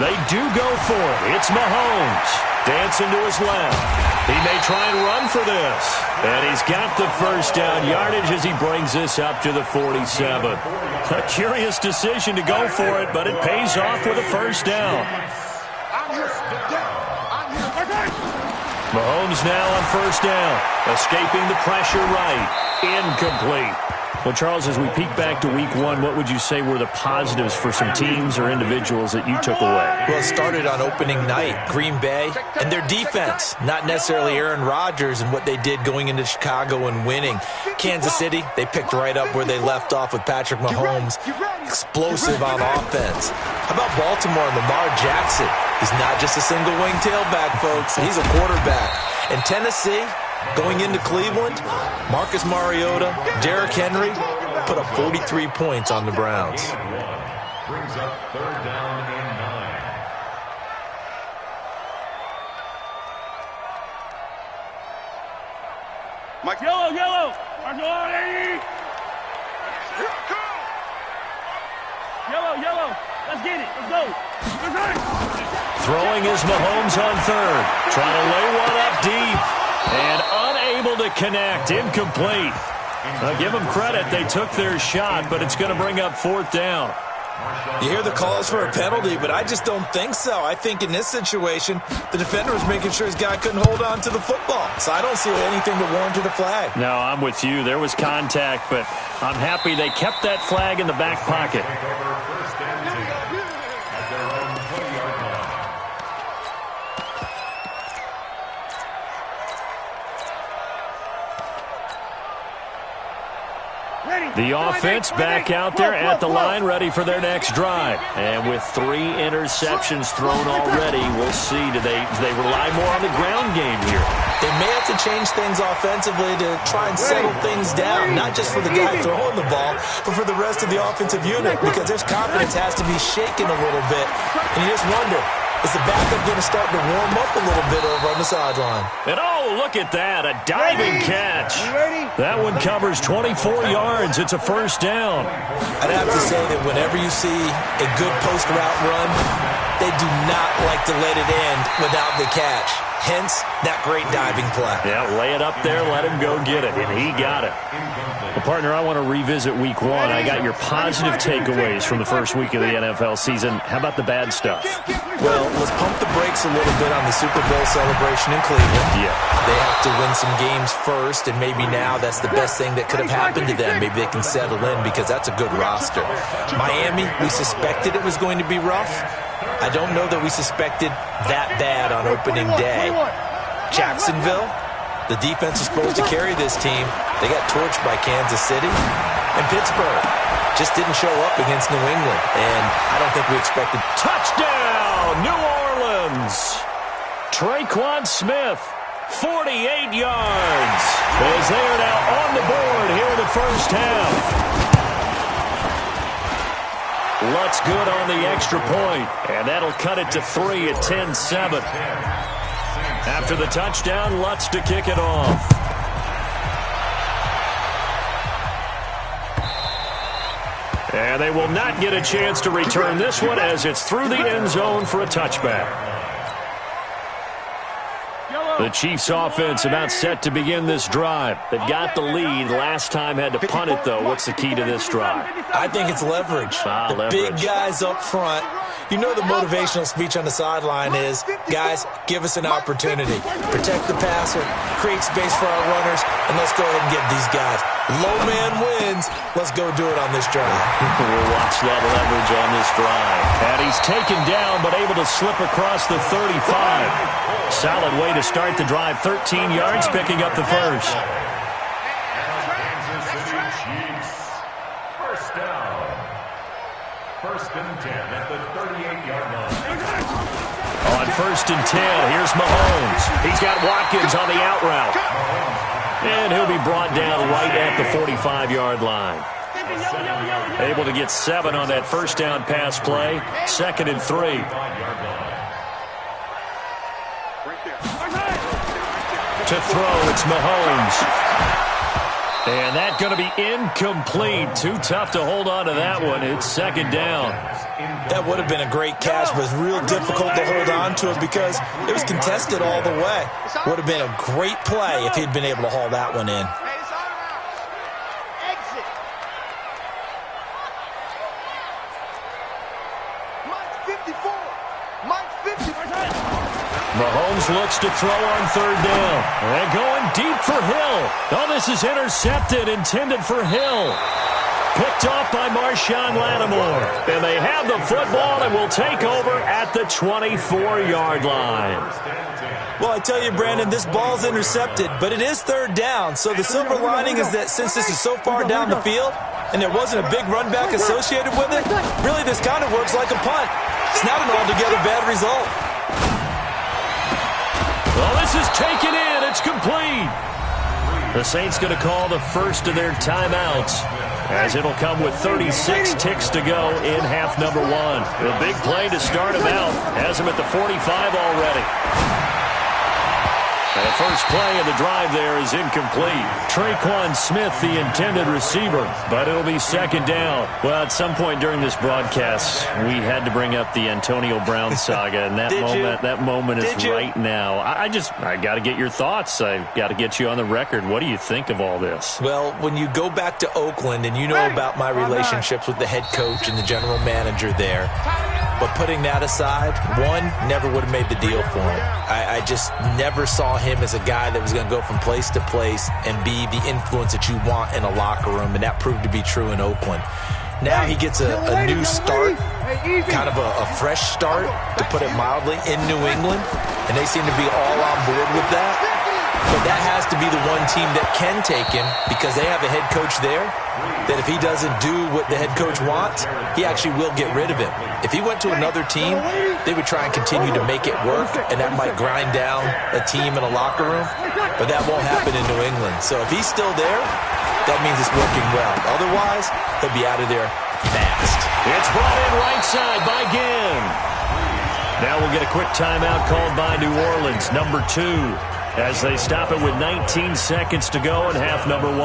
They do go for it. It's Mahomes. Dancing to his left. He may try and run for this. And he's got the first down yardage as he brings this up to the 47. A curious decision to go for it, but it pays off with a first down. Mahomes now on first down. Escaping the pressure right. Incomplete. Well, Charles, as we peek back to week one, what would you say were the positives for some teams or individuals that you took away? Well, it started on opening night, Green Bay, and their defense. Not necessarily Aaron Rodgers and what they did going into Chicago and winning. Kansas City, they picked right up where they left off with Patrick Mahomes. Explosive on offense. How about Baltimore and Lamar Jackson? He's not just a single wing tailback, folks. He's a quarterback. And Tennessee, going into Cleveland, Marcus Mariota, Derrick Henry put up 43 points on the Browns. Brings up third down and 9. Mike, yellow. Mark Yellow. Let's get it. Let's go. Throwing is Mahomes on third. Trying to lay one up deep. And unable to connect. Incomplete. Give them credit. They took their shot, but it's going to bring up fourth down. You hear the calls for a penalty, but I just don't think so. I think in this situation, the defender was making sure his guy couldn't hold on to the football. So I don't see anything that warranted a flag. No, I'm with you. There was contact, but I'm happy they kept that flag in the back pocket. The offense back out there at the line, ready for their next drive. And with 3 interceptions thrown already, we'll see. Do they rely more on the ground game here? They may have to change things offensively to try and settle things down, not just for the guy throwing the ball, but for the rest of the offensive unit, because their confidence has to be shaken a little bit. And you just wonder, is the backup going to start to warm up a little bit over on the sideline? And oh, look at that, a diving catch. That one covers 24 yards. It's a first down. I'd have to say that whenever you see a good post route run, they do not like to let it end without the catch. Hence, that great diving play. Yeah, lay it up there, let him go get it, and he got it. Well, partner, I want to revisit week one. I got your positive takeaways from the first week of the NFL season. How about the bad stuff? Well, let's pump the brakes a little bit on the Super Bowl celebration in Cleveland. Yeah. They have to win some games first, and maybe now that's the best thing that could have happened to them. Maybe they can settle in because that's a good roster. Miami, we suspected it was going to be rough. I don't know that we suspected that bad on opening day. Jacksonville, the defense is supposed to carry this team. They got torched by Kansas City. And Pittsburgh just didn't show up against New England. And I don't think we expected. Touchdown, New Orleans. Traquan Smith, 48 yards. As they are now on the board here in the first half. Lutz good on the extra point, and that'll cut it to 3 at 10-7. After the touchdown, Lutz to kick it off. And they will not get a chance to return this one as it's through the end zone for a touchback. The Chiefs offense about set to begin this drive. They've got the lead. Last time had to punt it, though. What's the key to this drive? I think it's leverage. The big guys up front. You know the motivational speech on the sideline is, guys, give us an opportunity. Protect the passer, create space for our runners, and let's go ahead and get these guys. Low man wins. Let's go do it on this drive. We'll watch that leverage on this drive. And he's taken down, but able to slip across the 35. Solid way to start the drive. 13 yards, picking up the first. Kansas City Chiefs. First down. First and 10 at the 38-yard line. On first and 10, here's Mahomes. He's got Watkins on the out route. And he'll be brought down right at the 45-yard line. Able to get 7 on that first down pass play. 2nd and 3. To throw, it's Mahomes. And that's going to be incomplete. Too tough to hold on to that one. It's 2nd down. That would have been a great catch, but it's real difficult to hold on to it because it was contested all the way. Would have been a great play if he'd been able to haul that one in. Mahomes looks to throw on 3rd down. And going deep for Hill. Oh, this is intercepted, intended for Hill. Picked off by Marshawn Lattimore. And they have the football and will take over at the 24-yard line. Well, I tell you, Brandon, this ball's intercepted, but it is 3rd down. So the silver lining is that since this is so far down the field and there wasn't a big run back associated with it, really this kind of works like a punt. It's not an altogether bad result. Well, this is taken in. It's complete. The Saints going to call the first of their timeouts as it'll come with 36 ticks to go in half number 1. A big play to start him out. Has him at the 45 already. And the first play of the drive there is incomplete. Traquan Smith, the intended receiver, but it'll be 2nd down. Well, at some point during this broadcast, we had to bring up the Antonio Brown saga, and that moment is right now. I got to get your thoughts. I got to get you on the record. What do you think of all this? Well, when you go back to Oakland, and you know about my relationships with the head coach and the general manager there, but putting that aside, one, never would have made the deal for him. I just never saw him as a guy that was going to go from place to place and be the influence that you want in a locker room, and that proved to be true in Oakland. Now he gets a new start, kind of a fresh start, to put it mildly, in New England, and they seem to be all on board with that. But that has to be the one team that can take him because they have a head coach there that if he doesn't do what the head coach wants, he actually will get rid of him. If he went to another team, they would try and continue to make it work, and that might grind down a team in a locker room, but that won't happen in New England. So if he's still there, that means it's working well. Otherwise, he'll be out of there fast. It's brought in right side by Ginn. Now we'll get a quick timeout called by New Orleans, number 2. As they stop it with 19 seconds to go in half number 1.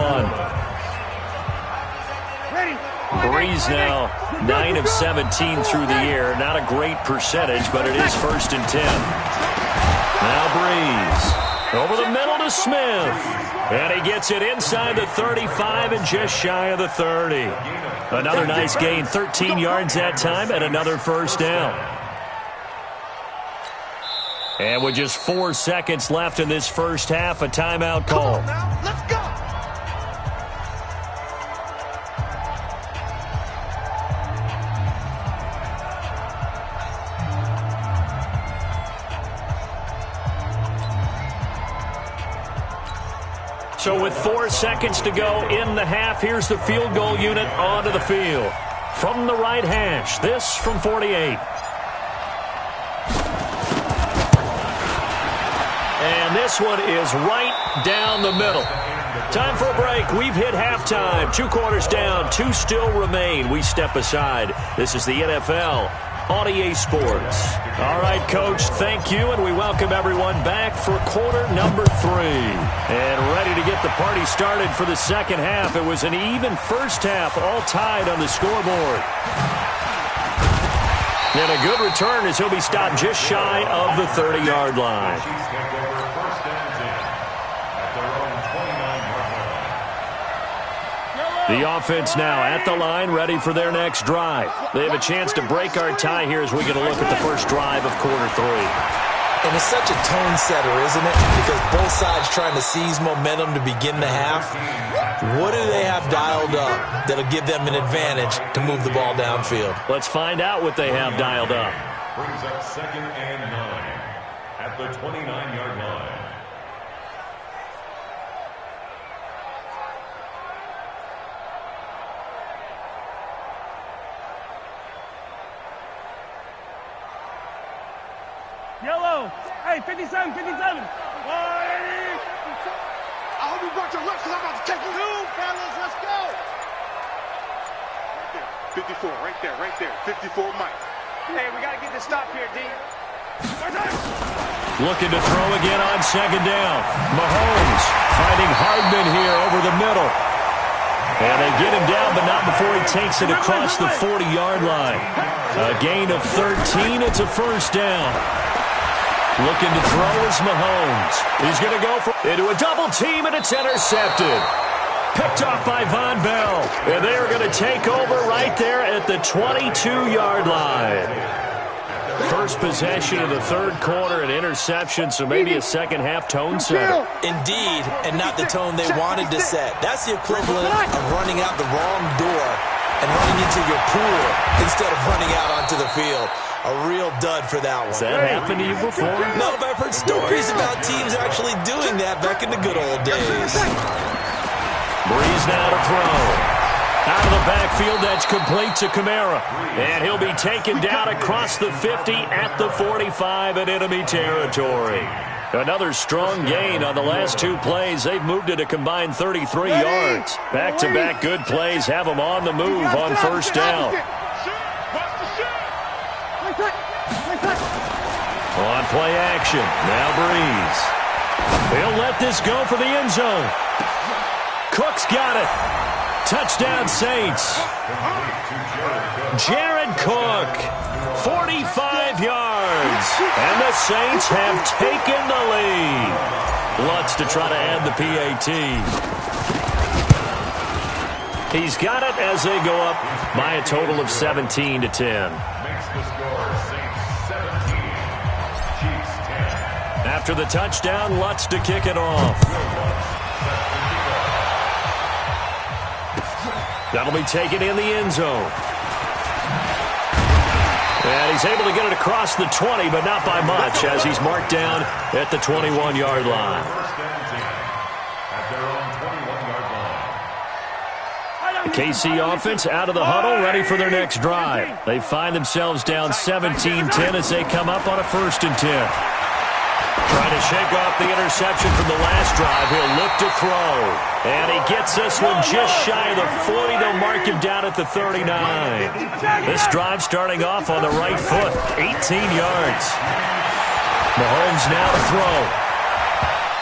Breeze now 9 of 17 through the air. Not a great percentage, but it is 1st and 10. Now Breeze over the middle to Smith. And he gets it inside the 35 and just shy of the 30. Another nice gain, 13 yards that time, and another 1st down. And with just 4 seconds left in this first half, a timeout call. Come on now, let's go. So with 4 seconds to go in the half, here's the field goal unit onto the field. From the right hash, this from 48. And this one is right down the middle. Time for a break. We've hit halftime. 2 quarters down. 2 still remain. We step aside. This is the NFL on EA Sports. All right, Coach, thank you, and we welcome everyone back for quarter number 3. And ready to get the party started for the second half. It was an even first half, all tied on the scoreboard. And a good return as he'll be stopped just shy of the 30-yard line. The offense now at the line, ready for their next drive. They have a chance to break our tie here as we get a look at the first drive of quarter 3. And it's such a tone setter, isn't it? Because both sides trying to seize momentum to begin the half. What do they have dialed up that'll give them an advantage to move the ball downfield? Let's find out what they have dialed up. Brings up 2nd and 9 at the 29-yard line. Yellow. Hey, 57, 57. I hope me about your left, because I'm about to take you. Two, fellas, let's go. 54, right there, right there. 54 Mike. Hey, we got to get this stop here, D. Looking to throw again on second down. Mahomes finding Hardman here over the middle. And they get him down, but not before he takes it across the 40-yard line. A gain of 13. It's a first down. Looking to throw is Mahomes. He's going to go into a double team, and it's intercepted. Picked off by Von Bell. And they are going to take over right there at the 22-yard line. First possession of the third quarter, an interception, so maybe a second-half tone setter. Indeed, and not the tone they wanted to set. That's the equivalent of running out the wrong door and running into your pool instead of running out onto the field. A real dud for that one. Has that happened to you before? No, but I've heard stories about teams actually doing that back in the good old days. Breeze now to throw. Out of the backfield, that's complete to Kamara. And he'll be taken down across the 50 at the 45 in enemy territory. Another strong gain on the last two plays. They've moved it a combined 33 yards. Back-to-back good plays have them on the move on first down. On play action, now Breeze. He'll let this go for the end zone. Cook's got it. Touchdown Saints. Jared Cook, 45 yards. And the Saints have taken the lead. Lutz to try to add the PAT. He's got it as they go up by a total of 17-10. Makes the score Saints 17, Chiefs 10. After the touchdown, Lutz to kick it off. That'll be taken in the end zone. And he's able to get it across the 20, but not by much, as he's marked down at the 21-yard line. The KC offense out of the huddle, ready for their next drive. They find themselves down 17-10 as they come up on a 1st and 10. Trying to shake off the interception from the last drive. He'll look to throw. And he gets this one just shy of the 40. They'll mark him down at the 39. This drive starting off on the right foot. 18 yards. Mahomes now to throw.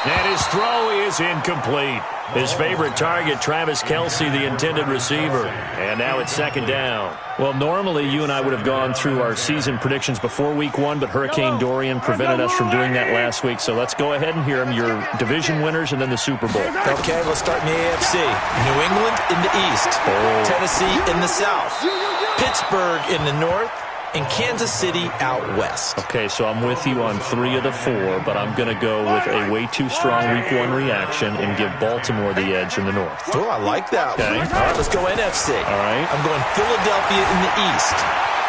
And his throw is incomplete. His favorite target, Travis Kelce, the intended receiver. And now it's 2nd down. Well, normally you and I would have gone through our season predictions before Week 1, but Hurricane Dorian prevented us from doing that last week. So let's go ahead and hear them, your division winners and then the Super Bowl. Okay, we'll start in the AFC. New England in the East. Tennessee in the South. Pittsburgh in the North. And Kansas City out west. Okay, so I'm with you on 3 of the 4, but I'm going to go with a way too strong Week 1 reaction and give Baltimore the edge in the North. Oh, I like that one. Okay. All right, let's go NFC. All right. I'm going Philadelphia in the East,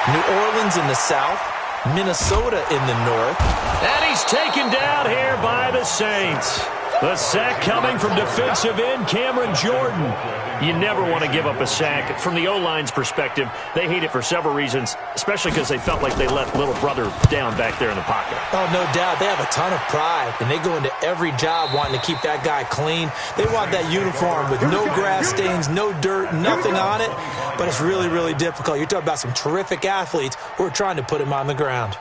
New Orleans in the South, Minnesota in the North. And he's taken down here by the Saints. The sack coming from defensive end Cameron Jordan. You never want to give up a sack. From the O-line's perspective, they hate it for several reasons, especially because they felt like they let little brother down back there in the pocket. Oh, no doubt. They have a ton of pride, and they go into every job wanting to keep that guy clean. They want that uniform with no grass stains, no dirt, nothing on it, but it's really, really difficult. You're talking about some terrific athletes who are trying to put him on the ground.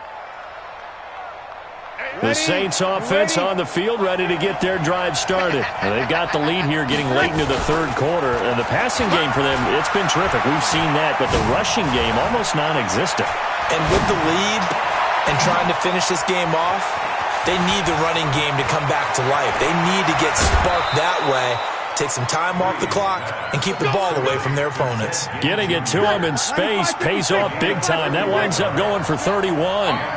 The Saints offense on the field, ready to get their drive started. And they've got the lead here getting late into the third quarter. And the passing game for them, it's been terrific. We've seen that, but the rushing game almost non-existent. And with the lead and trying to finish this game off, they need the running game to come back to life. They need to get sparked that way, take some time off the clock, and keep the ball away from their opponents. Getting it to them in space pays off big time. That winds up going for 31.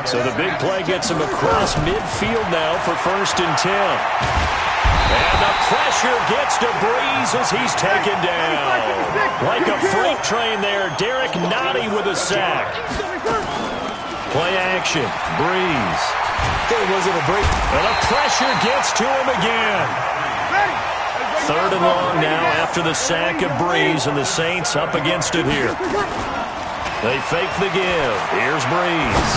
So the big play gets him across midfield now for 1st and 10. And the pressure gets to Breeze as he's taken down. Like a freight train there, Derek Nottie with a sack. Play action, Breeze. Was it a break? And the pressure gets to him again. 3rd and long now after the sack of Breeze, and the Saints up against it here. They fake the give. Here's Breeze.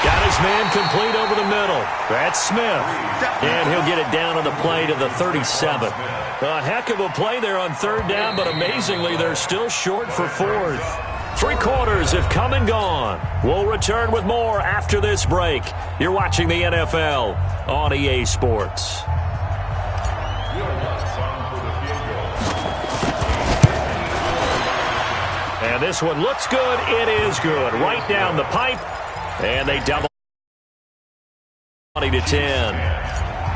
Got his man complete over the middle. That's Smith. And he'll get it down on the play to the 37. A heck of a play there on third down, but amazingly, they're still short for fourth. 3 quarters have come and gone. We'll return with more after this break. You're watching the NFL on EA Sports. And this one looks good. It is good. Right down the pipe. And they double 20-10.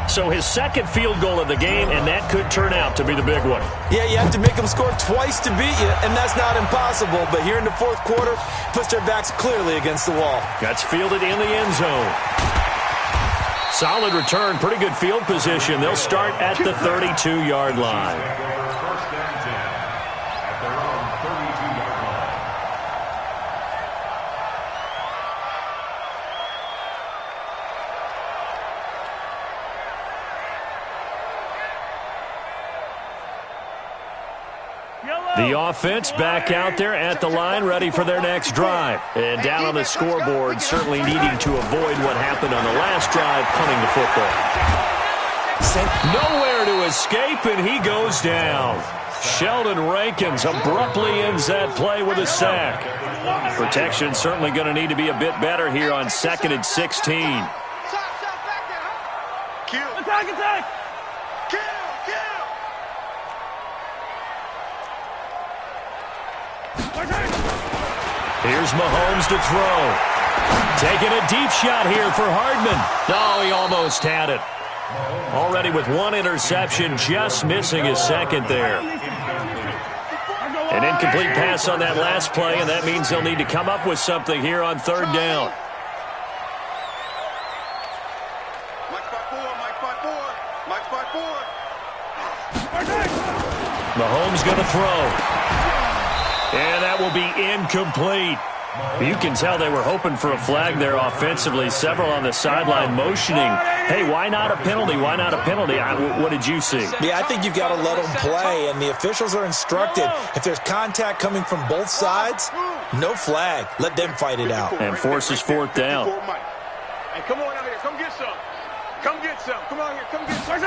So his second field goal of the game, and that could turn out to be the big one. Yeah, you have to make them score twice to beat you, and that's not impossible. But here in the fourth quarter, puts their backs clearly against the wall. That's fielded in the end zone. Solid return, pretty good field position. They'll start at the 32-yard line. First and 10 at their own 32-yard line. The offense back out there at the line, ready for their next drive. And down on the scoreboard, certainly needing to avoid what happened on the last drive, punting the football. Nowhere to escape, and he goes down. Sheldon Rankins abruptly ends that play with a sack. Protection certainly going to need to be a bit better here on 2nd and 16. Attack, attack! Here's Mahomes to throw. Taking a deep shot here for Hardman. Oh, he almost had it. Already with 1 interception, just missing his second there. An incomplete pass on that last play, and that means they'll need to come up with something here on third down. Mahomes going to throw. And that will be incomplete. You can tell they were hoping for a flag there offensively. Several on the sideline motioning. Hey, why not a penalty? Why not a penalty? What did you see? Yeah, I think you've got to let them play, and the officials are instructed. If there's contact coming from both sides, no flag. Let them fight it out. And forces fourth down. Hey, come on out here. Come get some. Come get some. Come on here. Come get some.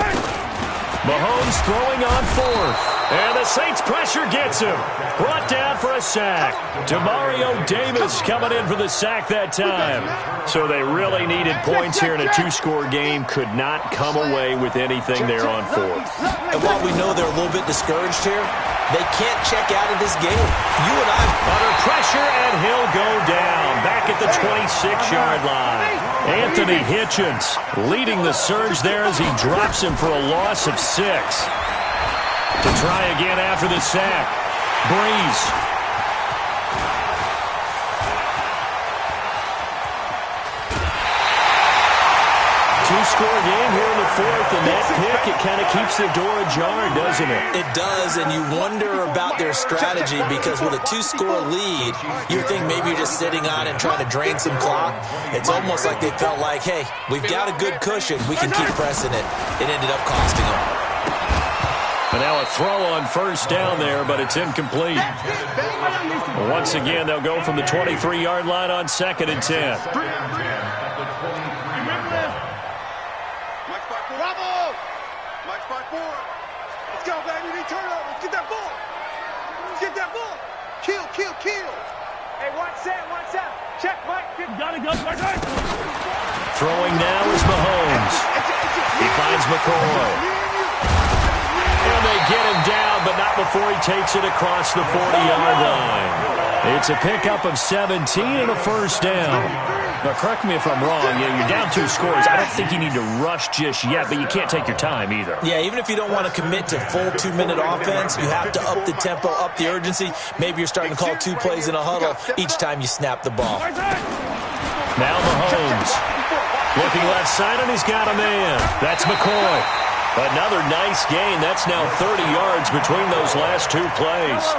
Mahomes throwing on fourth. And the Saints pressure gets him. Brought down for a sack. Demario Davis coming in for the sack that time. So they really needed points here in a 2-score game. Could not come away with anything there on fourth. And while we know they're a little bit discouraged here, they can't check out of this game. You and I under pressure, and he'll go down back at the 26-yard line. Anthony Hitchens leading the surge there as he drops him for a loss of 6. To try again after the sack. Breeze. Two-score game here in the fourth, and that pick, it kind of keeps the door ajar, doesn't it? It does, and you wonder about their strategy because with a 2-score lead, you think maybe you're just sitting on and trying to drain some clock. It's almost like they felt like, hey, we've got a good cushion. We can keep pressing it. It ended up costing them. But now a throw on first down there, but it's incomplete. Once again, they'll go from the 23-yard line on 2nd and 10. Let's go, baby. We need turnovers. Get that ball. Get that ball. Kill. Hey, watch that. Check, Mike. Gotta go. Throwing now is Mahomes. He finds McCoy. And they get him down, but not before he takes it across the 40-yard line. It's a pickup of 17 and a first down. Now, correct me if I'm wrong. You're down 2 scores. I don't think you need to rush just yet, but you can't take your time either. Yeah, even if you don't want to commit to full 2-minute offense, you have to up the tempo, up the urgency. Maybe you're starting to call 2 plays in a huddle each time you snap the ball. Now Mahomes. Looking left side, and he's got a man. That's McCoy. Another nice gain. That's now 30 yards between those last 2 plays.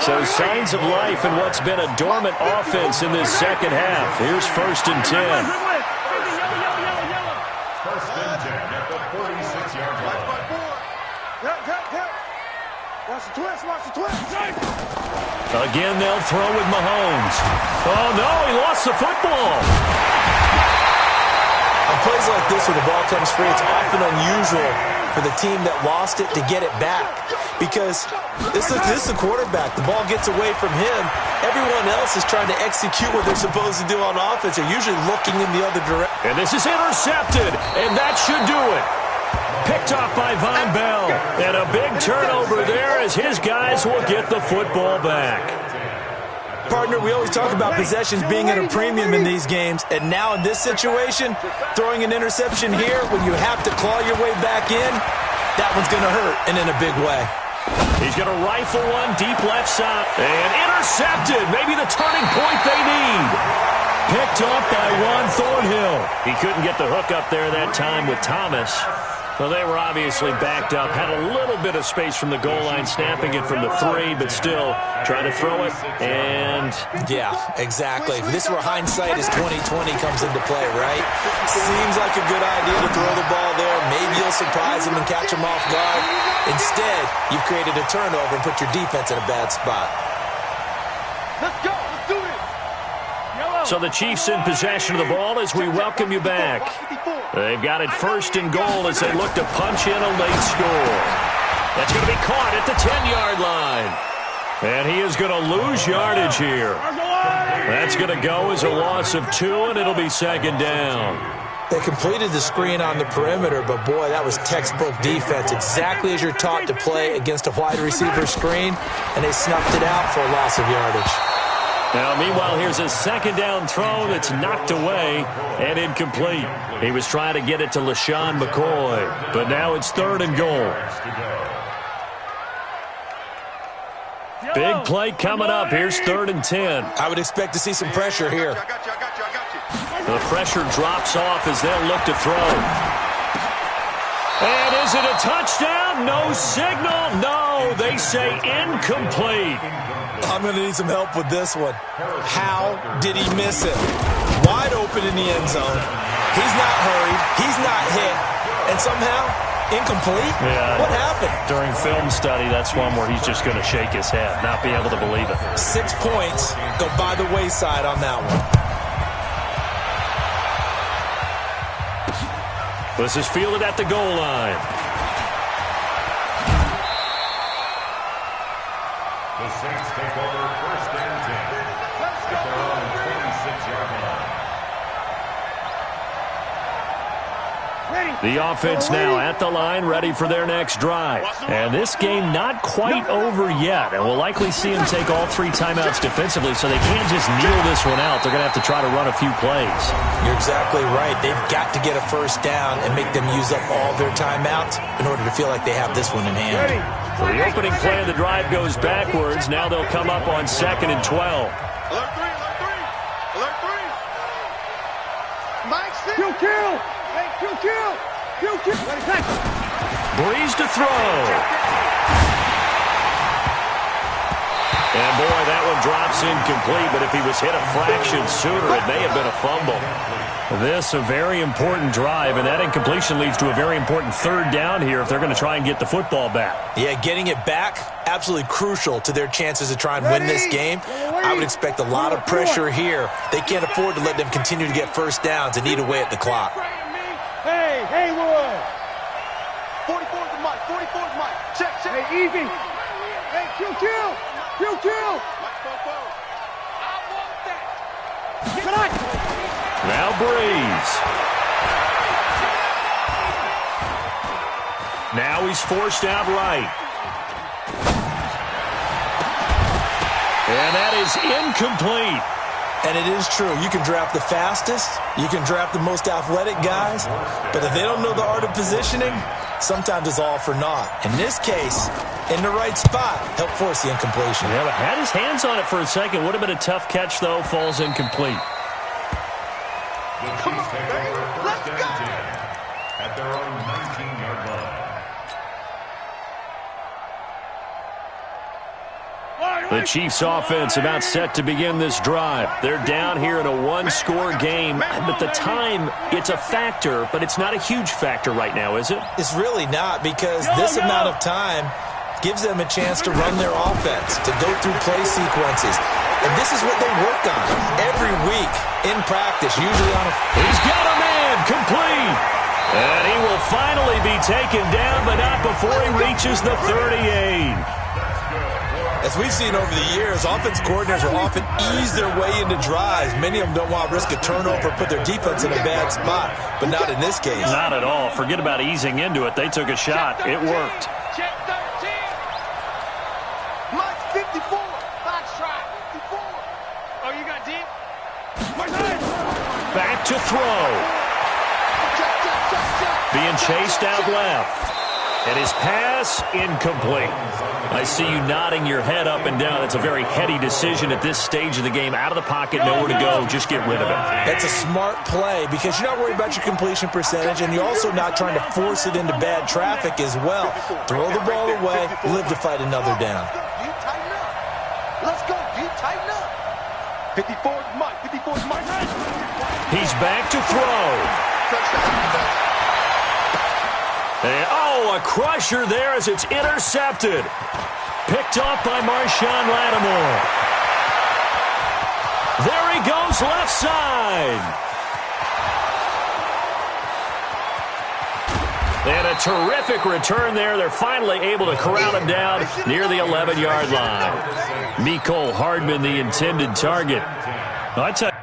So signs of life in what's been a dormant offense in this second half. Here's 1st and 10. First and 10 at the 46-yard line. Watch the twist. Again, they'll throw with Mahomes. Oh, no, he lost the football. plays like this where the ball comes free, it's often unusual for the team that lost it to get it back. Because this is the quarterback. The ball gets away from him. Everyone else is trying to execute what they're supposed to do on offense. They're usually looking in the other direction. And this is intercepted, and that should do it. Picked off by Von Bell. And a big turnover there as his guys will get the football back. Partner, we always talk about possessions being at a premium in these games, and now in this situation, throwing an interception here when you have to claw your way back in, that one's going to hurt, and in a big way. He's going to rifle one deep left side. And intercepted. Maybe the turning point they need. Picked up by Juan Thornhill. He couldn't get the hook up there that time with Thomas. Well, they were obviously backed up. Had a little bit of space from the goal line, snapping it from the 3, but still trying to throw it. And yeah, exactly. This is where hindsight is 20/20 comes into play, right? Seems like a good idea to throw the ball there. Maybe you'll surprise them and catch them off guard. Instead, you've created a turnover and put your defense in a bad spot. Let's go. Let's do this. So the Chiefs in possession of the ball as we welcome you back. They've got it first and goal as they look to punch in a late score. That's going to be caught at the 10-yard line. And he is going to lose yardage here. That's going to go as a loss of 2, and it'll be second down. They completed the screen on the perimeter, but boy, that was textbook defense. Exactly as you're taught to play against a wide receiver screen, and they snuffed it out for a loss of yardage. Now, meanwhile, here's a second down throw that's knocked away and incomplete. He was trying to get it to LaShawn McCoy, but now it's 3rd and goal. Big play coming up. Here's 3rd and 10. I would expect to see some pressure here. The pressure drops off as they'll look to throw. And is it a touchdown? No signal. No, they say incomplete. I'm going to need some help with this one. How did he miss it? Wide open in the end zone. He's not hurried. He's not hit. And somehow, incomplete? Yeah. What happened? During film study, that's one where he's just going to shake his head, not be able to believe it. 6 points go by the wayside on that one. This is fielded at the goal line. The Saints take over 1st and 10. At their own 26-yard line. The offense now at the line, ready for their next drive. And this game not quite over yet, and we'll likely see them take all 3 timeouts defensively, so they can't just kneel this one out. They're going to have to try to run a few plays. You're exactly right. They've got to get a first down and make them use up all their timeouts in order to feel like they have this one in hand. So the opening play of the drive goes backwards. Now they'll come up on 2nd and 12. Alert 3, alert 3. Alert 3. Mike, kill, kill. Hey, kill, kill. Kill, kill. Breeze to throw. And boy, that one drops incomplete, but if he was hit a fraction sooner, it may have been a fumble. This a very important drive, and that incompletion leads to a very important 3rd down here if they're going to try and get the football back. Yeah, getting it back, absolutely crucial to their chances to try and win this game. I would expect a lot of pressure here. They can't afford to let them continue to get first downs and eat away at the clock. Hey, Haywood. 44's the mic. 44's mic. Check, check. Hey, easy. Hey, kill, kill. Kill, kill. I want that. Good night. Now Breeze. Now he's forced out right. And that is incomplete. And it is true. You can draft the fastest. You can draft the most athletic guys. But if they don't know the art of positioning, sometimes it's all for naught. In this case, in the right spot, help force the incompletion. Yeah, but had his hands on it for a second. Would have been a tough catch, though. Falls incomplete. The Chiefs take over 1st and 10 at their own 19-yard line. The Chiefs offense about set to begin this drive. They're down here in a 1-score game, but the time, it's a factor, but it's not a huge factor right now, is it? It's really not, because this amount of time gives them a chance to run their offense, to go through play sequences. And this is what they work on every week in practice, usually on a... He's got a man, complete. And he will finally be taken down, but not before he reaches the 38. As we've seen over the years, offense coordinators will often ease their way into drives. Many of them don't want to risk a turnover, put their defense in a bad spot, but not in this case. Not at all. Forget about easing into it. They took a shot. It worked. Check 13. Mike's 54. Box try. 54. Oh, you got deep? Back to throw. Being chased out left. And his pass incomplete. I see you nodding your head up and down. That's a very heady decision at this stage of the game. Out of the pocket, nowhere to go. Just get rid of it. That's a smart play because you're not worried about your completion percentage, and you're also not trying to force it into bad traffic as well. Throw the ball away, live to fight another down. Let's go. You tighten up. 54's Mike. 54's Mike. He's back to throw. And, oh, a crusher there as it's intercepted. Picked off by Marshawn Lattimore. There he goes left side. And a terrific return there. They're finally able to corral him down near the 11-yard line. Mecole Hardman, the intended target. I tell you,